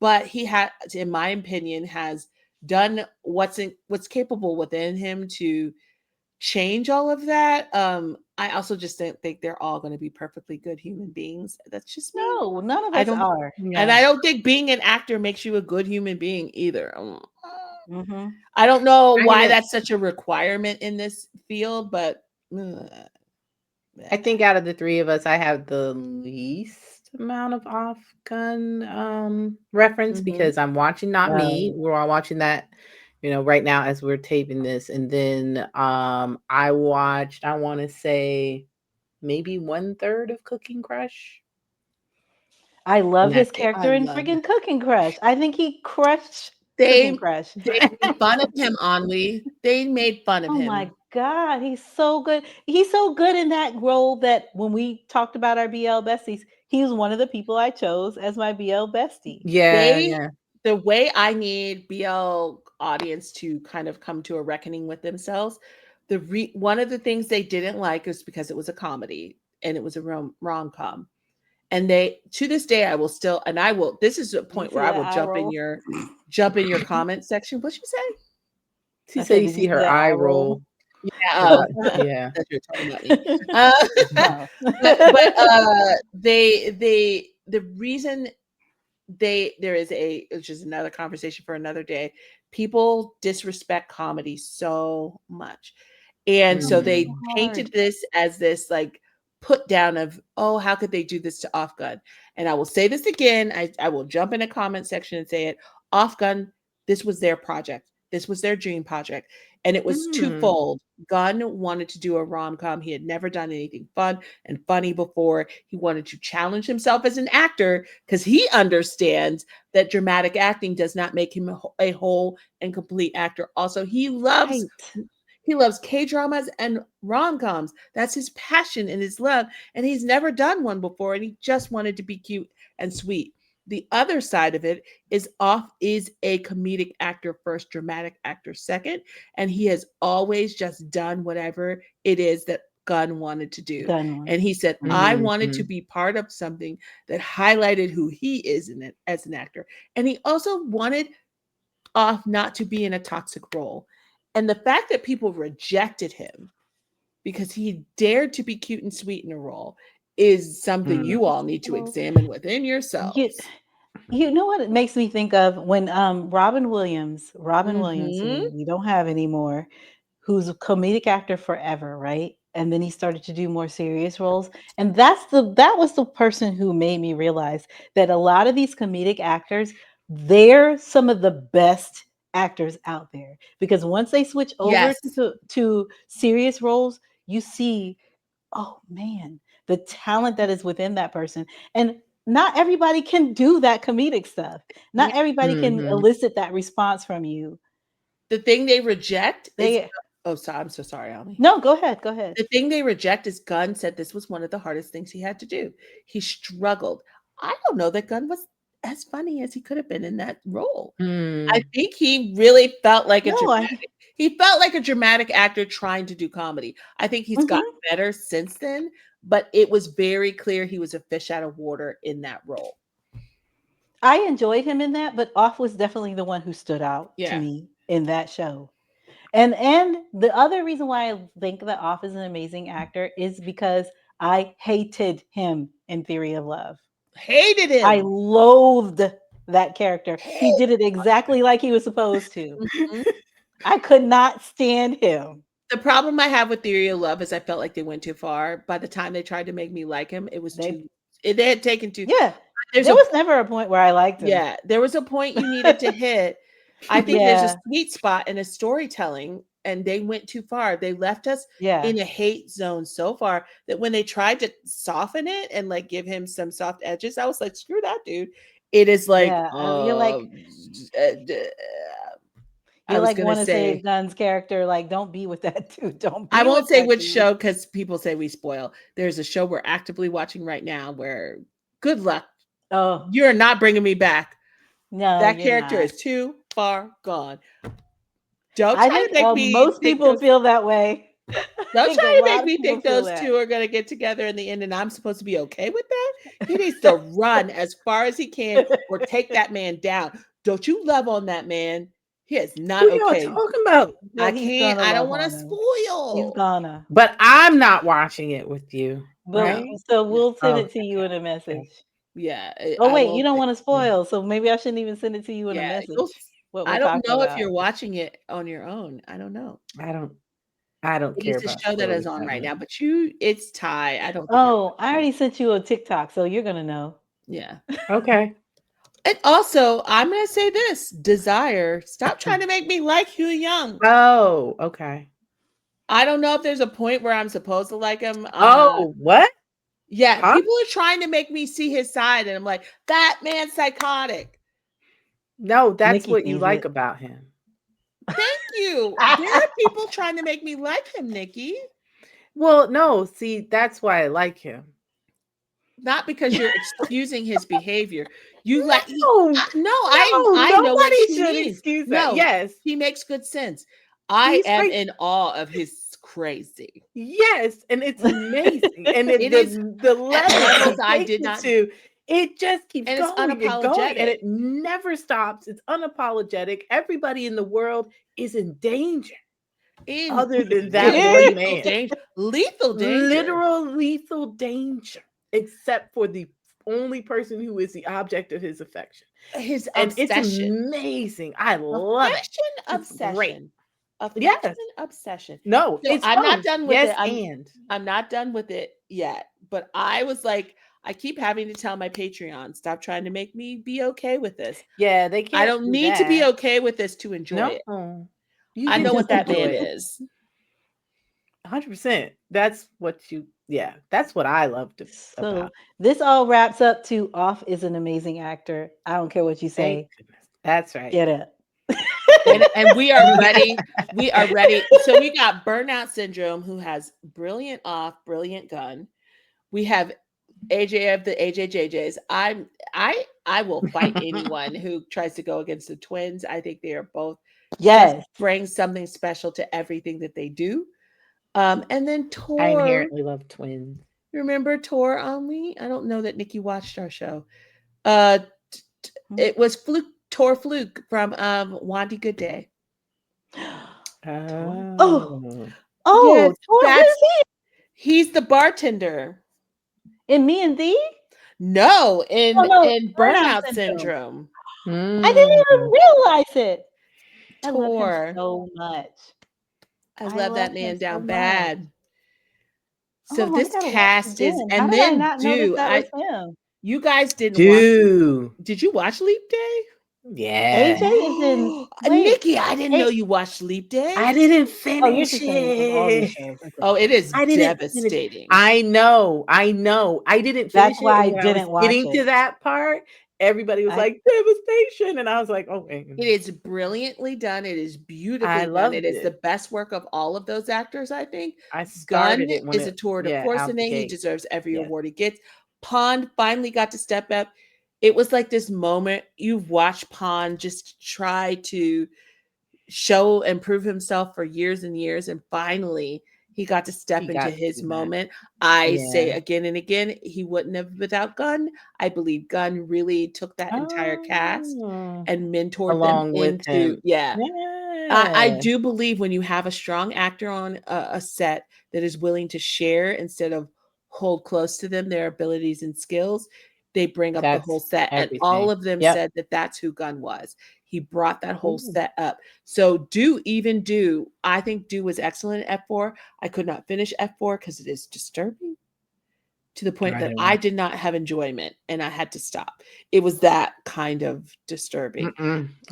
Speaker 1: But he had, in my opinion, has done what's capable within him to change all of that. I also just don't think they're all going to be perfectly good human beings. That's just me.
Speaker 3: No, none of us are.
Speaker 1: And I don't think being an actor makes you a good human being either. I don't know why that's such a requirement in this field, but
Speaker 2: I think out of the three of us, I have the least amount of off-gun reference because I'm watching Not Me. We're all watching that, right now as we're taping this. And then I watched, I want to say maybe 1/3 of Cooking Crush.
Speaker 3: I love his character in freaking Cooking Crush. I think he crushed
Speaker 1: Cooking
Speaker 3: Crush.
Speaker 1: They made fun of him, Anli. They made fun of him.
Speaker 3: Oh my God, he's so good. He's so good in that role that when we talked about our BL besties, he was one of the people I chose as my BL bestie.
Speaker 1: The way I need BL audience to kind of come to a reckoning with themselves, one of the things they didn't like is because it was a comedy and it was a rom-com. And to this day, this is a point where I will jump in your comment section. What'd you say?
Speaker 2: She said you see her eye roll.
Speaker 1: Oh,
Speaker 2: Yeah.
Speaker 1: that you're talking about me. The reason there is which is another conversation for another day. People disrespect comedy so much. And so they painted this as this like put down of, oh, how could they do this to Offgun? And I will say this again. I will jump in a comment section and say it. Offgun, this was their project. This was their dream project. And it was twofold. Gunn wanted to do a rom-com. He had never done anything fun and funny before. He wanted to challenge himself as an actor because he understands that dramatic acting does not make him a whole and complete actor. Also, he loves K-dramas and rom-coms. That's his passion and his love. And he's never done one before. And he just wanted to be cute and sweet. The other side of it is Off is a comedic actor first, dramatic actor second. And he has always just done whatever it is that Gunn wanted to do. And he said, I wanted to be part of something that highlighted who he is as an actor. And he also wanted Off not to be in a toxic role. And the fact that people rejected him because he dared to be cute and sweet in a role is something you all need to examine within yourselves.
Speaker 3: You know what it makes me think of when Robin Williams, who we don't have anymore, who's a comedic actor forever, right? And then he started to do more serious roles. And that was the person who made me realize that a lot of these comedic actors, they're some of the best actors out there. Because once they switch over to serious roles, you see, oh man, the talent that is within that person. And not everybody can do that comedic stuff. Not everybody can elicit that response from you.
Speaker 1: The thing they reject is I'm so sorry, Almi.
Speaker 3: No, go ahead. Go ahead.
Speaker 1: The thing they reject is Gunn said this was one of the hardest things he had to do. He struggled. I don't know that Gunn was as funny as he could have been in that role. I think he really felt like he felt like a dramatic actor trying to do comedy. I think he's gotten better since then, but it was very clear he was a fish out of water in that role.
Speaker 3: I enjoyed him in that, but Off was definitely the one who stood out to me in that show. And the other reason why I think that Off is an amazing actor is because I hated him in Theory of Love.
Speaker 1: Hated him.
Speaker 3: I loathed that character. He did it exactly like he was supposed to. I could not stand him.
Speaker 1: The problem I have with Theory of Love is I felt like they went too far. By the time they tried to make me like him, it was they had taken too.
Speaker 3: Yeah, there was never a point where I liked him.
Speaker 1: Yeah, there was a point you needed to hit. I think there's a sweet spot in a storytelling, and they went too far. They left us in a hate zone so far that when they tried to soften it and like give him some soft edges, I was like, screw that, dude. It is like,
Speaker 3: you're like, you like want to say Gunn's character, like, don't be with that dude. Don't.
Speaker 1: I won't say which show because people say we spoil. There's a show we're actively watching right now where, good luck.
Speaker 3: Oh,
Speaker 1: you're not bringing me back.
Speaker 3: No,
Speaker 1: that character is too far gone. Don't try to make me.
Speaker 3: Most people feel that way.
Speaker 1: Don't try to make me think those two are going to get together in the end, and I'm supposed to be okay with that. He needs to run as far as he can, or take that man down. Don't you love on that man? He is not okay.
Speaker 2: What are you talking about?
Speaker 1: I can't. I don't want to spoil.
Speaker 3: He's gonna.
Speaker 2: But I'm not watching it with you.
Speaker 3: Right? So we'll send it to you in a message.
Speaker 1: Yeah.
Speaker 3: Oh wait, you don't want to spoil, so maybe I shouldn't even send it to you in a message.
Speaker 1: I don't know if you're watching it on your own. I don't know.
Speaker 2: I don't care.
Speaker 1: It's a show that is on right now, but it's Thai. I don't.
Speaker 3: Oh, I already sent you a TikTok, so you're gonna know.
Speaker 1: Yeah.
Speaker 2: Okay.
Speaker 1: And also, I'm gonna say this: Desire. Stop trying to make me like Hugh Young.
Speaker 2: Oh, okay.
Speaker 1: I don't know if there's a point where I'm supposed to like him.
Speaker 2: What?
Speaker 1: Yeah, people are trying to make me see his side, and I'm like, that man's psychotic.
Speaker 2: No, that's Nikki what you like about him.
Speaker 1: Thank you. There are people trying to make me like him, Nikki.
Speaker 2: Well, no, see, that's why I like him.
Speaker 1: Not because you're excusing his behavior. You
Speaker 2: I
Speaker 1: know what he
Speaker 2: should
Speaker 1: means.
Speaker 2: Excuse that. Yes,
Speaker 1: he makes good sense. I am in awe of his crazy.
Speaker 2: Yes, and it's amazing. And it is the levels
Speaker 1: I did not
Speaker 2: to. It just keeps
Speaker 1: and
Speaker 2: going
Speaker 1: it's
Speaker 2: and going, and it never stops. It's unapologetic. Everybody in the world is in danger. other than that one man.
Speaker 1: Lethal danger.
Speaker 2: Literal lethal danger. Except for the only person who is the object of his affection.
Speaker 1: His
Speaker 2: And
Speaker 1: obsession.
Speaker 2: it's amazing. I love it. It's great.
Speaker 1: Affection, obsession.
Speaker 2: No,
Speaker 1: So
Speaker 2: it's
Speaker 1: I'm not
Speaker 2: both.
Speaker 1: done with
Speaker 2: Yes,
Speaker 1: it. I'm not done with it yet. But I was like, I keep having to tell my Patreon, stop trying to make me be okay with this.
Speaker 2: Yeah, they can't.
Speaker 1: I don't need to be okay with this to enjoy it. I know what that man is.
Speaker 2: 100%. That's what that's what I loved about.
Speaker 3: This all wraps up to Off is an amazing actor. I don't care what you say.
Speaker 2: That's right.
Speaker 3: Get it.
Speaker 1: and we are ready. We are ready. So we got Burnout Syndrome, who has brilliant Off, brilliant Gun. We have AJ of the AJJJs. I will fight anyone who tries to go against the twins. I think they are both bring something special to everything that they do. And then Tor.
Speaker 2: I inherently love twins.
Speaker 1: Remember Tor Only? I don't know that Nikki watched our show. It was Tor Fluke from Wandy Good Day.
Speaker 3: Yes, Tor,
Speaker 1: he's the bartender.
Speaker 3: In meandthee?
Speaker 1: No, in Burnout Syndrome.
Speaker 3: I didn't even realize it.
Speaker 1: Tor.
Speaker 3: I love him so much.
Speaker 1: I love that man down bad.
Speaker 3: Oh,
Speaker 1: So this cast is, and then you guys didn't watch. Did you watch Leap Day?
Speaker 2: Yeah.
Speaker 3: AJ is in.
Speaker 1: Nikki, I didn't know you watched Leap Day.
Speaker 2: I didn't finish it.
Speaker 1: Oh, it is devastating.
Speaker 2: I know. I didn't finish
Speaker 3: That's why
Speaker 2: it.
Speaker 3: I didn't watch
Speaker 2: getting
Speaker 3: it.
Speaker 2: to that part, everybody was like, devastation. And I was like, okay.
Speaker 1: It is brilliantly done. It is beautifully done. It is the best work of all of those actors, I think. Gun is a tour de force in it. He deserves every award he gets. Pond finally got to step up. It was like this moment. You've watched Pond just try to show and prove himself for years and years. And finally, he got to step into his moment. I say again and again, he wouldn't have without Gun. I believe Gun really took that entire cast and mentored them into. I do believe when you have a strong actor on a set that is willing to share instead of hold close to them their abilities and skills, they bring up the whole set. And all of them said that that's who Gun was. He brought that whole set up. So I think Do was excellent at F4. I could not finish F4 because it is disturbing to the point that I did not have enjoyment and I had to stop. It was that kind of disturbing.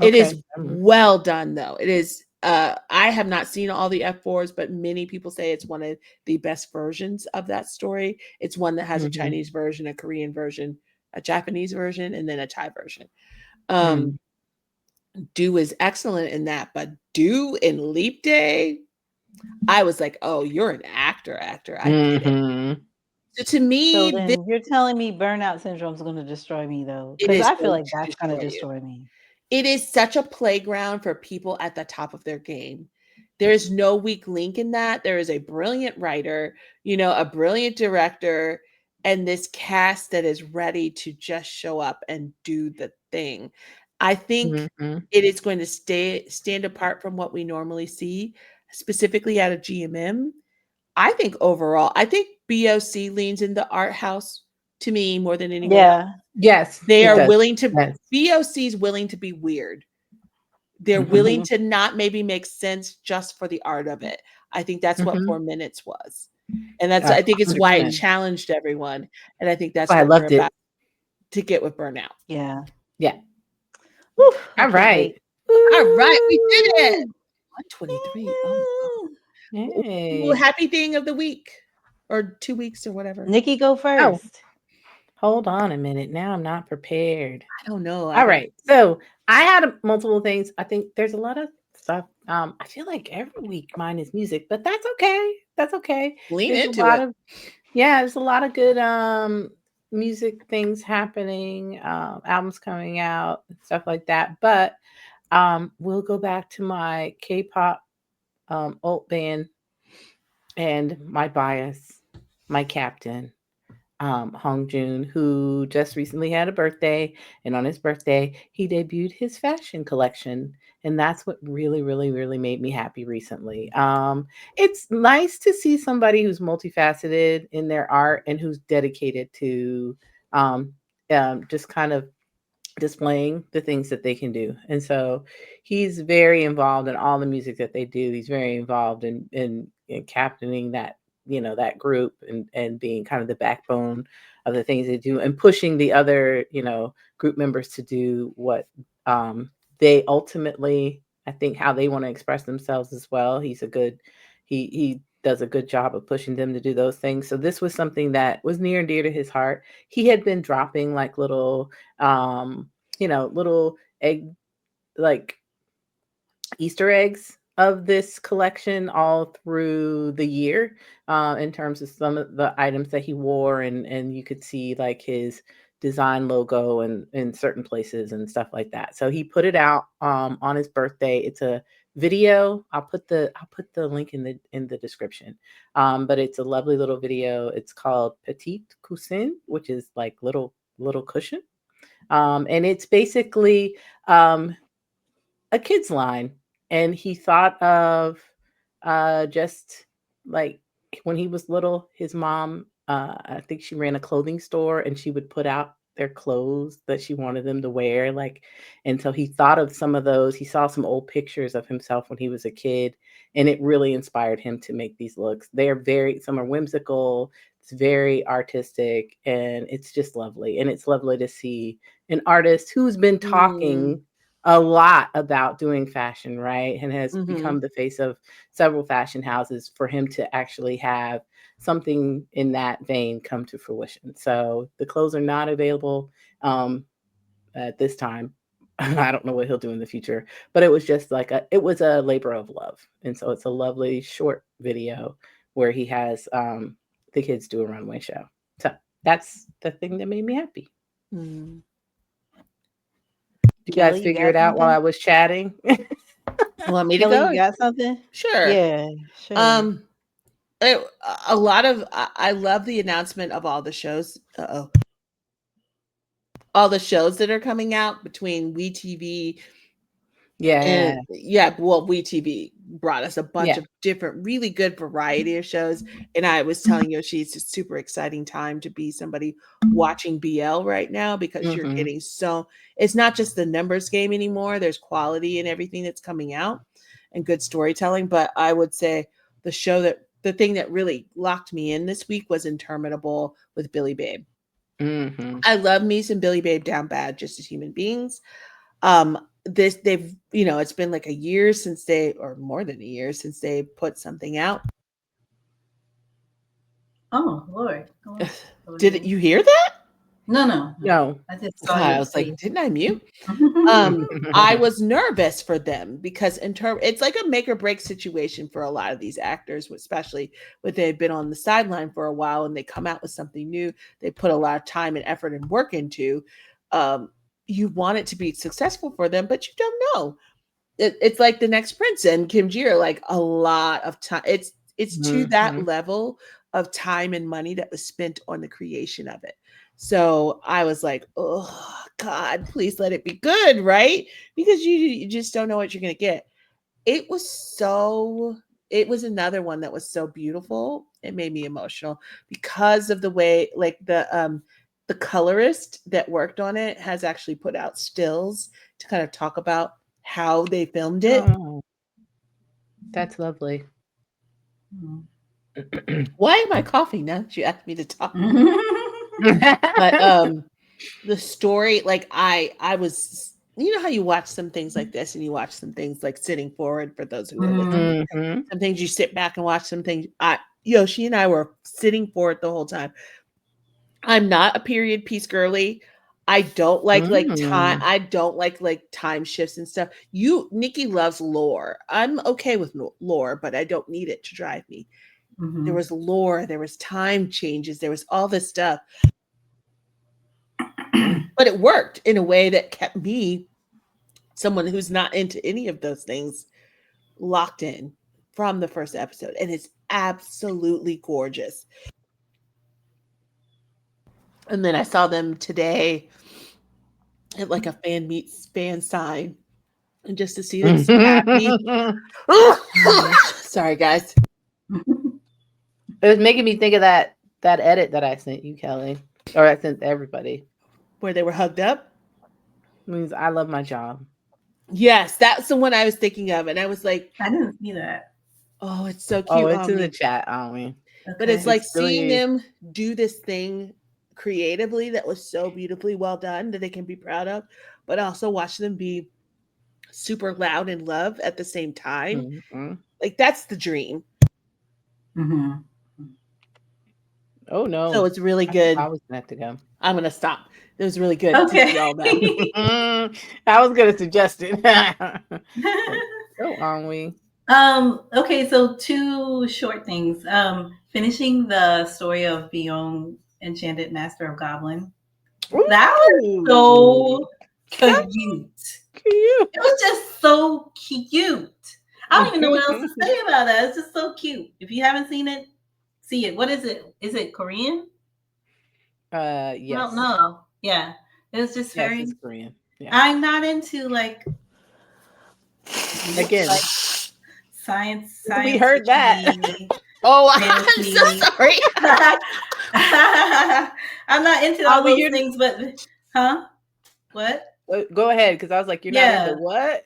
Speaker 1: It is well done though. It is, I have not seen all the F4s, but many people say it's one of the best versions of that story. It's one that has a Chinese version, a Korean version, a Japanese version, and then a Thai version. Do is excellent in that, but Do in Leap Day, I was like, oh, you're an actor. I get it. So to me,
Speaker 3: you're telling me Burnout Syndrome is going to destroy me though, because I feel like that's going to destroy me.
Speaker 1: It is such a playground for people at the top of their game. There is no weak link in that. There is a brilliant writer, a brilliant director, and this cast that is ready to just show up and do the thing. I think it is going to stand apart from what we normally see, specifically out of GMM. I think overall, BOC leans in the art house to me more than anyone else.
Speaker 2: Yes.
Speaker 1: They are willing to, BOC is willing to be weird. They're willing to not maybe make sense just for the art of it. I think that's what 4 minutes was. And I think it's why it challenged everyone. And I think that's what we're about to get with Burnout.
Speaker 3: Yeah.
Speaker 2: Woo, all right.
Speaker 1: We did it. 123. Oh,
Speaker 2: hey.
Speaker 1: Happy thing of the week or 2 weeks or whatever.
Speaker 3: Nikki, go first.
Speaker 2: Hold on a minute. Now I'm not prepared.
Speaker 1: I don't know.
Speaker 2: All right. So I had multiple things. I think there's a lot of stuff. I feel like every week mine is music, but that's okay. That's okay.
Speaker 1: Lean into it.
Speaker 2: There's a lot of good music things happening, albums coming out, and stuff like that. But we'll go back to my K-pop alt band and my bias, my captain, Hongjoong, who just recently had a birthday, and on his birthday, he debuted his fashion collection, and that's what really, really, really made me happy recently. It's nice to see somebody who's multifaceted in their art and who's dedicated to just kind of displaying the things that they can do. And so he's very involved in all the music that they do. He's very involved in captaining that, that group and being kind of the backbone of the things they do and pushing the other, group members to do what they ultimately, I think, how they want to express themselves as well. He does a good job of pushing them to do those things. So this was something that was near and dear to his heart. He had been dropping like little little egg, like Easter eggs of this collection all through the year, in terms of some of the items that he wore, and you could see like his design logo and in certain places and stuff like that. So he put it out on his birthday. It's a video. I'll put the link in the description. But it's a lovely little video. It's called porteetee, which is like little cushion. And it's basically a kid's line. And he thought of just like when he was little, his mom, I think she ran a clothing store, and she would put out their clothes that she wanted them to wear. And so he thought of some of those. He saw some old pictures of himself when he was a kid, and it really inspired him to make these looks. Some are whimsical, it's very artistic, and it's just lovely. And it's lovely to see an artist who's been talking a lot about doing fashion, right? And has become the face of several fashion houses, for him to actually have something in that vein come to fruition. So the clothes are not available at this time. I don't know what he'll do in the future, but it was just it was a labor of love. And so it's a lovely short video where he has the kids do a runway show. So that's the thing that made me happy. You guys figure it out while I was chatting?
Speaker 1: Want me to
Speaker 3: Kelly,
Speaker 1: go?
Speaker 3: you got something?
Speaker 1: Sure.
Speaker 3: Yeah, sure.
Speaker 1: A lot of I love the announcement of all the shows. All the shows that are coming out between WeTV.
Speaker 2: Yeah.
Speaker 1: WeTV brought us a bunch of different, really good variety of shows. And I was telling Yoshi, it's a super exciting time to be somebody watching BL right now, because you're getting it's not just the numbers game anymore. There's quality in everything that's coming out and good storytelling. But I would say the thing that really locked me in this week was Interminable with billybabe. I love me some billybabe down bad, just as human beings. It's been like a year since or more than a year since they put something out.
Speaker 12: Oh Lord.
Speaker 1: Did you hear that?
Speaker 12: No. I just saw
Speaker 1: I was like, didn't I mute? I was nervous for them, because it's like a make or break situation for a lot of these actors, especially when they've been on the sideline for a while and they come out with something new. They put a lot of time and effort and work into. You want it to be successful for them, but you don't know. It's like thenextprince and khemjira, like a lot of time. It's to that level of time and money that was spent on the creation of it. So I was like, oh God, please let it be good, right? Because you just don't know what you're going to get. It was another one that was so beautiful. It made me emotional because of the way, like the colorist that worked on it has actually put out stills to kind of talk about how they filmed it.
Speaker 2: Oh, that's lovely.
Speaker 1: Why am I coughing now that you asked me to talk? But the story, like I was, you know how you watch some things like this and you watch some things like sitting forward, for those who are listening. Some things you sit back and watch, some things Yoshi and I were sitting forward the whole time. I'm not a period piece girly. I don't like time. I don't like time shifts and stuff. Nikki loves lore. I'm okay with lore, but I don't need it to drive me. There was lore, there was time changes, there was all this stuff. But it worked in a way that kept me, someone who's not into any of those things, locked in from the first episode. And it's absolutely gorgeous. And then I saw them today at like a fan meets fan sign. And just to see them so happy. Sorry, guys.
Speaker 2: It was making me think of that edit that I sent you, Kelly. Or I sent everybody.
Speaker 1: Where they were hugged up?
Speaker 2: Means I love my job.
Speaker 1: Yes, that's the one I was thinking of. And I was like,
Speaker 12: I didn't see that.
Speaker 1: oh, it's so cute.
Speaker 2: Oh, it's in the chat, aren't we?
Speaker 1: But it's like seeing
Speaker 2: really...
Speaker 1: them do this thing creatively that was so beautifully well done that they can be proud of, but also watch them be super loud in love at the same time.
Speaker 2: Mm-hmm.
Speaker 1: Like that's the dream.
Speaker 12: Mm-hmm.
Speaker 2: Oh no!
Speaker 1: So it's really good.
Speaker 2: I was gonna have to go.
Speaker 1: I'm gonna stop. It was really good.
Speaker 12: Okay.
Speaker 1: To see all that.
Speaker 2: I was gonna suggest it. So aren't we?
Speaker 12: Okay, so 2 short things. Finishing the story of Bihyeong, Enchanted Master of Goblin. That was so cute. It was just so cute. I don't even know what else to say about that. It's just so cute. If you haven't seen it, see it. What is it? Is it Korean?
Speaker 2: Yes.
Speaker 12: I don't know. Yeah. It was just very
Speaker 2: it's Korean. Yeah.
Speaker 12: I'm not into like
Speaker 2: again
Speaker 12: like science.
Speaker 2: We heard that.
Speaker 1: Oh, I'm so sorry.
Speaker 12: I'm not into all those things, but what?
Speaker 2: Go ahead, because I was like, you're not into what?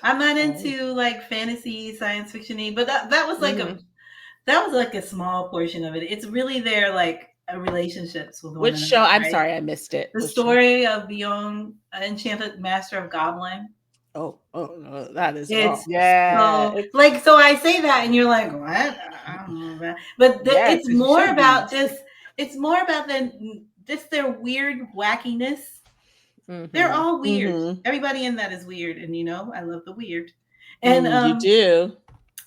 Speaker 12: I'm not into like fantasy, science fiction-y, but that was like a small portion of it. It's really their like relationships with one
Speaker 1: Which
Speaker 12: another,
Speaker 1: show? I'm
Speaker 12: right?
Speaker 1: sorry, I missed it.
Speaker 12: The story of Bihyeong, Enchanted Master of Goblin.
Speaker 1: Oh no, that is
Speaker 12: it's
Speaker 1: so
Speaker 12: I say that and you're like, what? I don't know that. But it's more about it's more about just their weird wackiness. Mm-hmm. They're all weird. Mm-hmm. Everybody in that is weird, and I love the weird. And
Speaker 1: you do.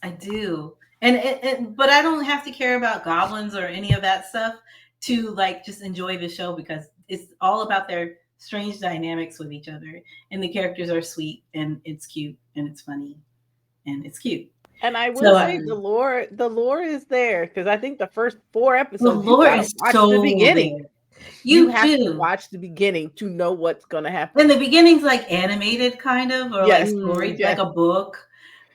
Speaker 12: I do. And but I don't have to care about goblins or any of that stuff to like just enjoy the show, because it's all about their strange dynamics with each other, and the characters are sweet, and it's cute, and it's funny, and it's cute.
Speaker 2: And I will say the lore is there, because I think the first 4 episodes, the lore is so the beginning. There. You have to watch the beginning to know what's going to happen.
Speaker 12: And the beginning's like animated, kind of, or like story, like a book.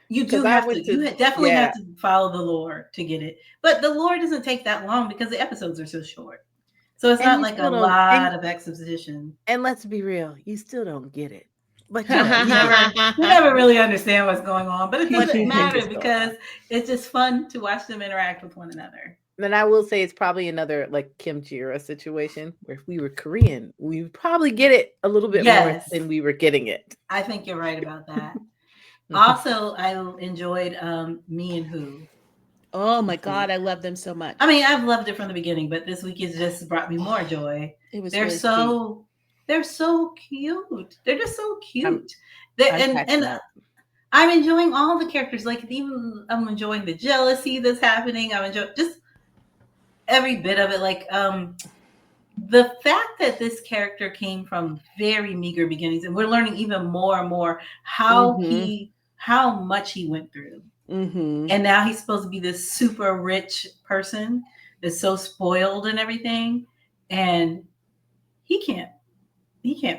Speaker 12: You do have to. You definitely have to follow the lore to get it. But the lore doesn't take that long because the episodes are so short. So it's not like a lot of exposition.
Speaker 2: And let's be real, you still don't get it.
Speaker 12: But you never really understand what's going on. But it doesn't matter because it's just fun to watch them interact with one another.
Speaker 2: Then I will say it's probably another like khemjira situation where if we were Korean, we would probably get it a little bit more than we were getting it.
Speaker 12: I think you're right about that. Also, I enjoyed meandwho.
Speaker 1: Oh my God, I love them so much.
Speaker 12: I mean, I've loved it from the beginning, but this week has just brought me more joy. They're so cute. They're just so cute. And I'm enjoying all the characters. Like even I'm enjoying the jealousy that's happening. I'm enjoying just every bit of it. Like the fact that this character came from very meager beginnings, and we're learning even more and more how much he went through.
Speaker 1: Mm-hmm.
Speaker 12: And now he's supposed to be this super rich person that's so spoiled and everything, and he can't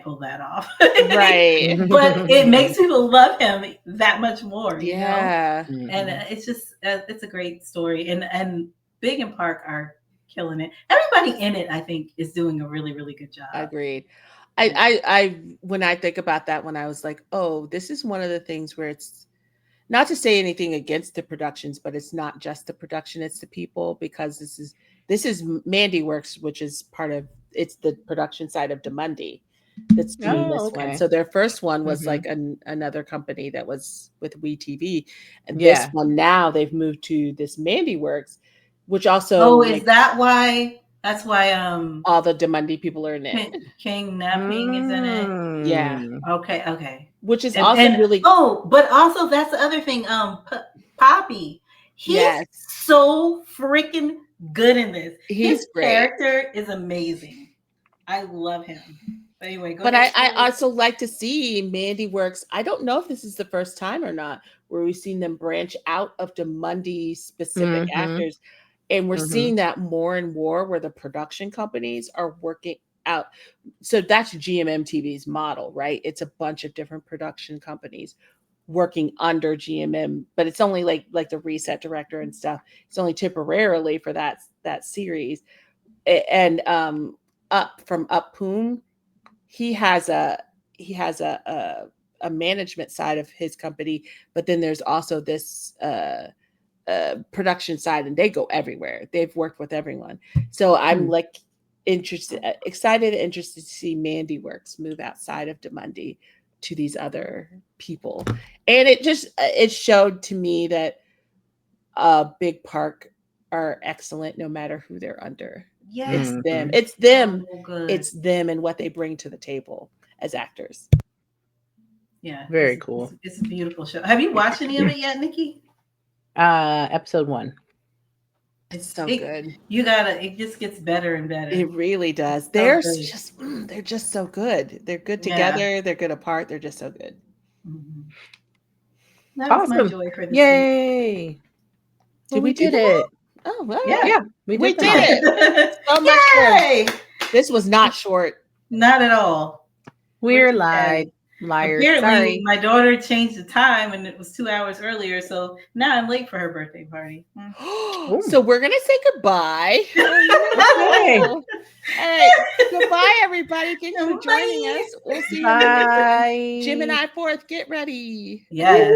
Speaker 12: pull that off.
Speaker 1: Right.
Speaker 12: But it makes people love him that much more. You know?
Speaker 1: Mm-hmm.
Speaker 12: And it's just it's a great story, and Big and Park are killing it. Everybody in it, I think, is doing a really, really good job.
Speaker 1: Agreed. I when I think about that, when I was like, oh, this is one of the things where it's not to say anything against the productions, but it's not just the production, it's the people, because this is mandeeworks, which is it's the production side of Demundi that's doing this one. So their first one was like another company that was with WeTV, and this one now they've moved to this mandeeworks, which also
Speaker 12: is that why? That's why
Speaker 1: all the Demundi people are in it.
Speaker 12: King Napping is in it.
Speaker 1: Yeah.
Speaker 12: Okay.
Speaker 1: Which is also really
Speaker 12: but also that's the other thing. Poppy, he's so freaking good in this. His character is amazing. I love him. But anyway,
Speaker 1: go ahead. I also like to see mandeeworks. I don't know if this is the first time or not where we've seen them branch out of Demundi specific actors And we're seeing that more and more where the production companies are working out. So that's gmmtv's model, right? It's a bunch of different production companies working under GMM, but it's only like the reset director and stuff. It's only temporarily for that series. And Up from Uppoon, he has a management side of his company, but then there's also this production side, and they go everywhere. They've worked with everyone. So I'm like excited and interested to see mandeeworks move outside of Demundi to these other people. And it showed to me that bigpark are excellent no matter who they're under.
Speaker 12: Yes.
Speaker 1: It's them and what they bring to the table as actors.
Speaker 2: Yeah, very cool.
Speaker 12: It's a beautiful show. Have you watched any of it yet, Nikki?
Speaker 2: Episode 1.
Speaker 1: It's so good.
Speaker 12: It just gets better and better.
Speaker 1: It really does. They're just so good. They're good together. They're good apart. They're just so good.
Speaker 12: That was my joy for this
Speaker 2: Yay.
Speaker 12: week.
Speaker 2: Well, we did it.
Speaker 1: Oh, well.
Speaker 2: Yeah, we did
Speaker 1: it. So much
Speaker 12: Yay!
Speaker 1: This was not short.
Speaker 12: Not at all.
Speaker 2: We're liars.
Speaker 12: Apparently,
Speaker 2: Sorry.
Speaker 12: my daughter changed the time and it was 2 hours earlier. So now I'm late for her birthday party.
Speaker 1: So we're going to say goodbye.
Speaker 2: Okay.
Speaker 1: Hey, goodbye, everybody. Thanks for joining us. We'll see you in the next Gemini 4th. Get ready.
Speaker 12: Yeah.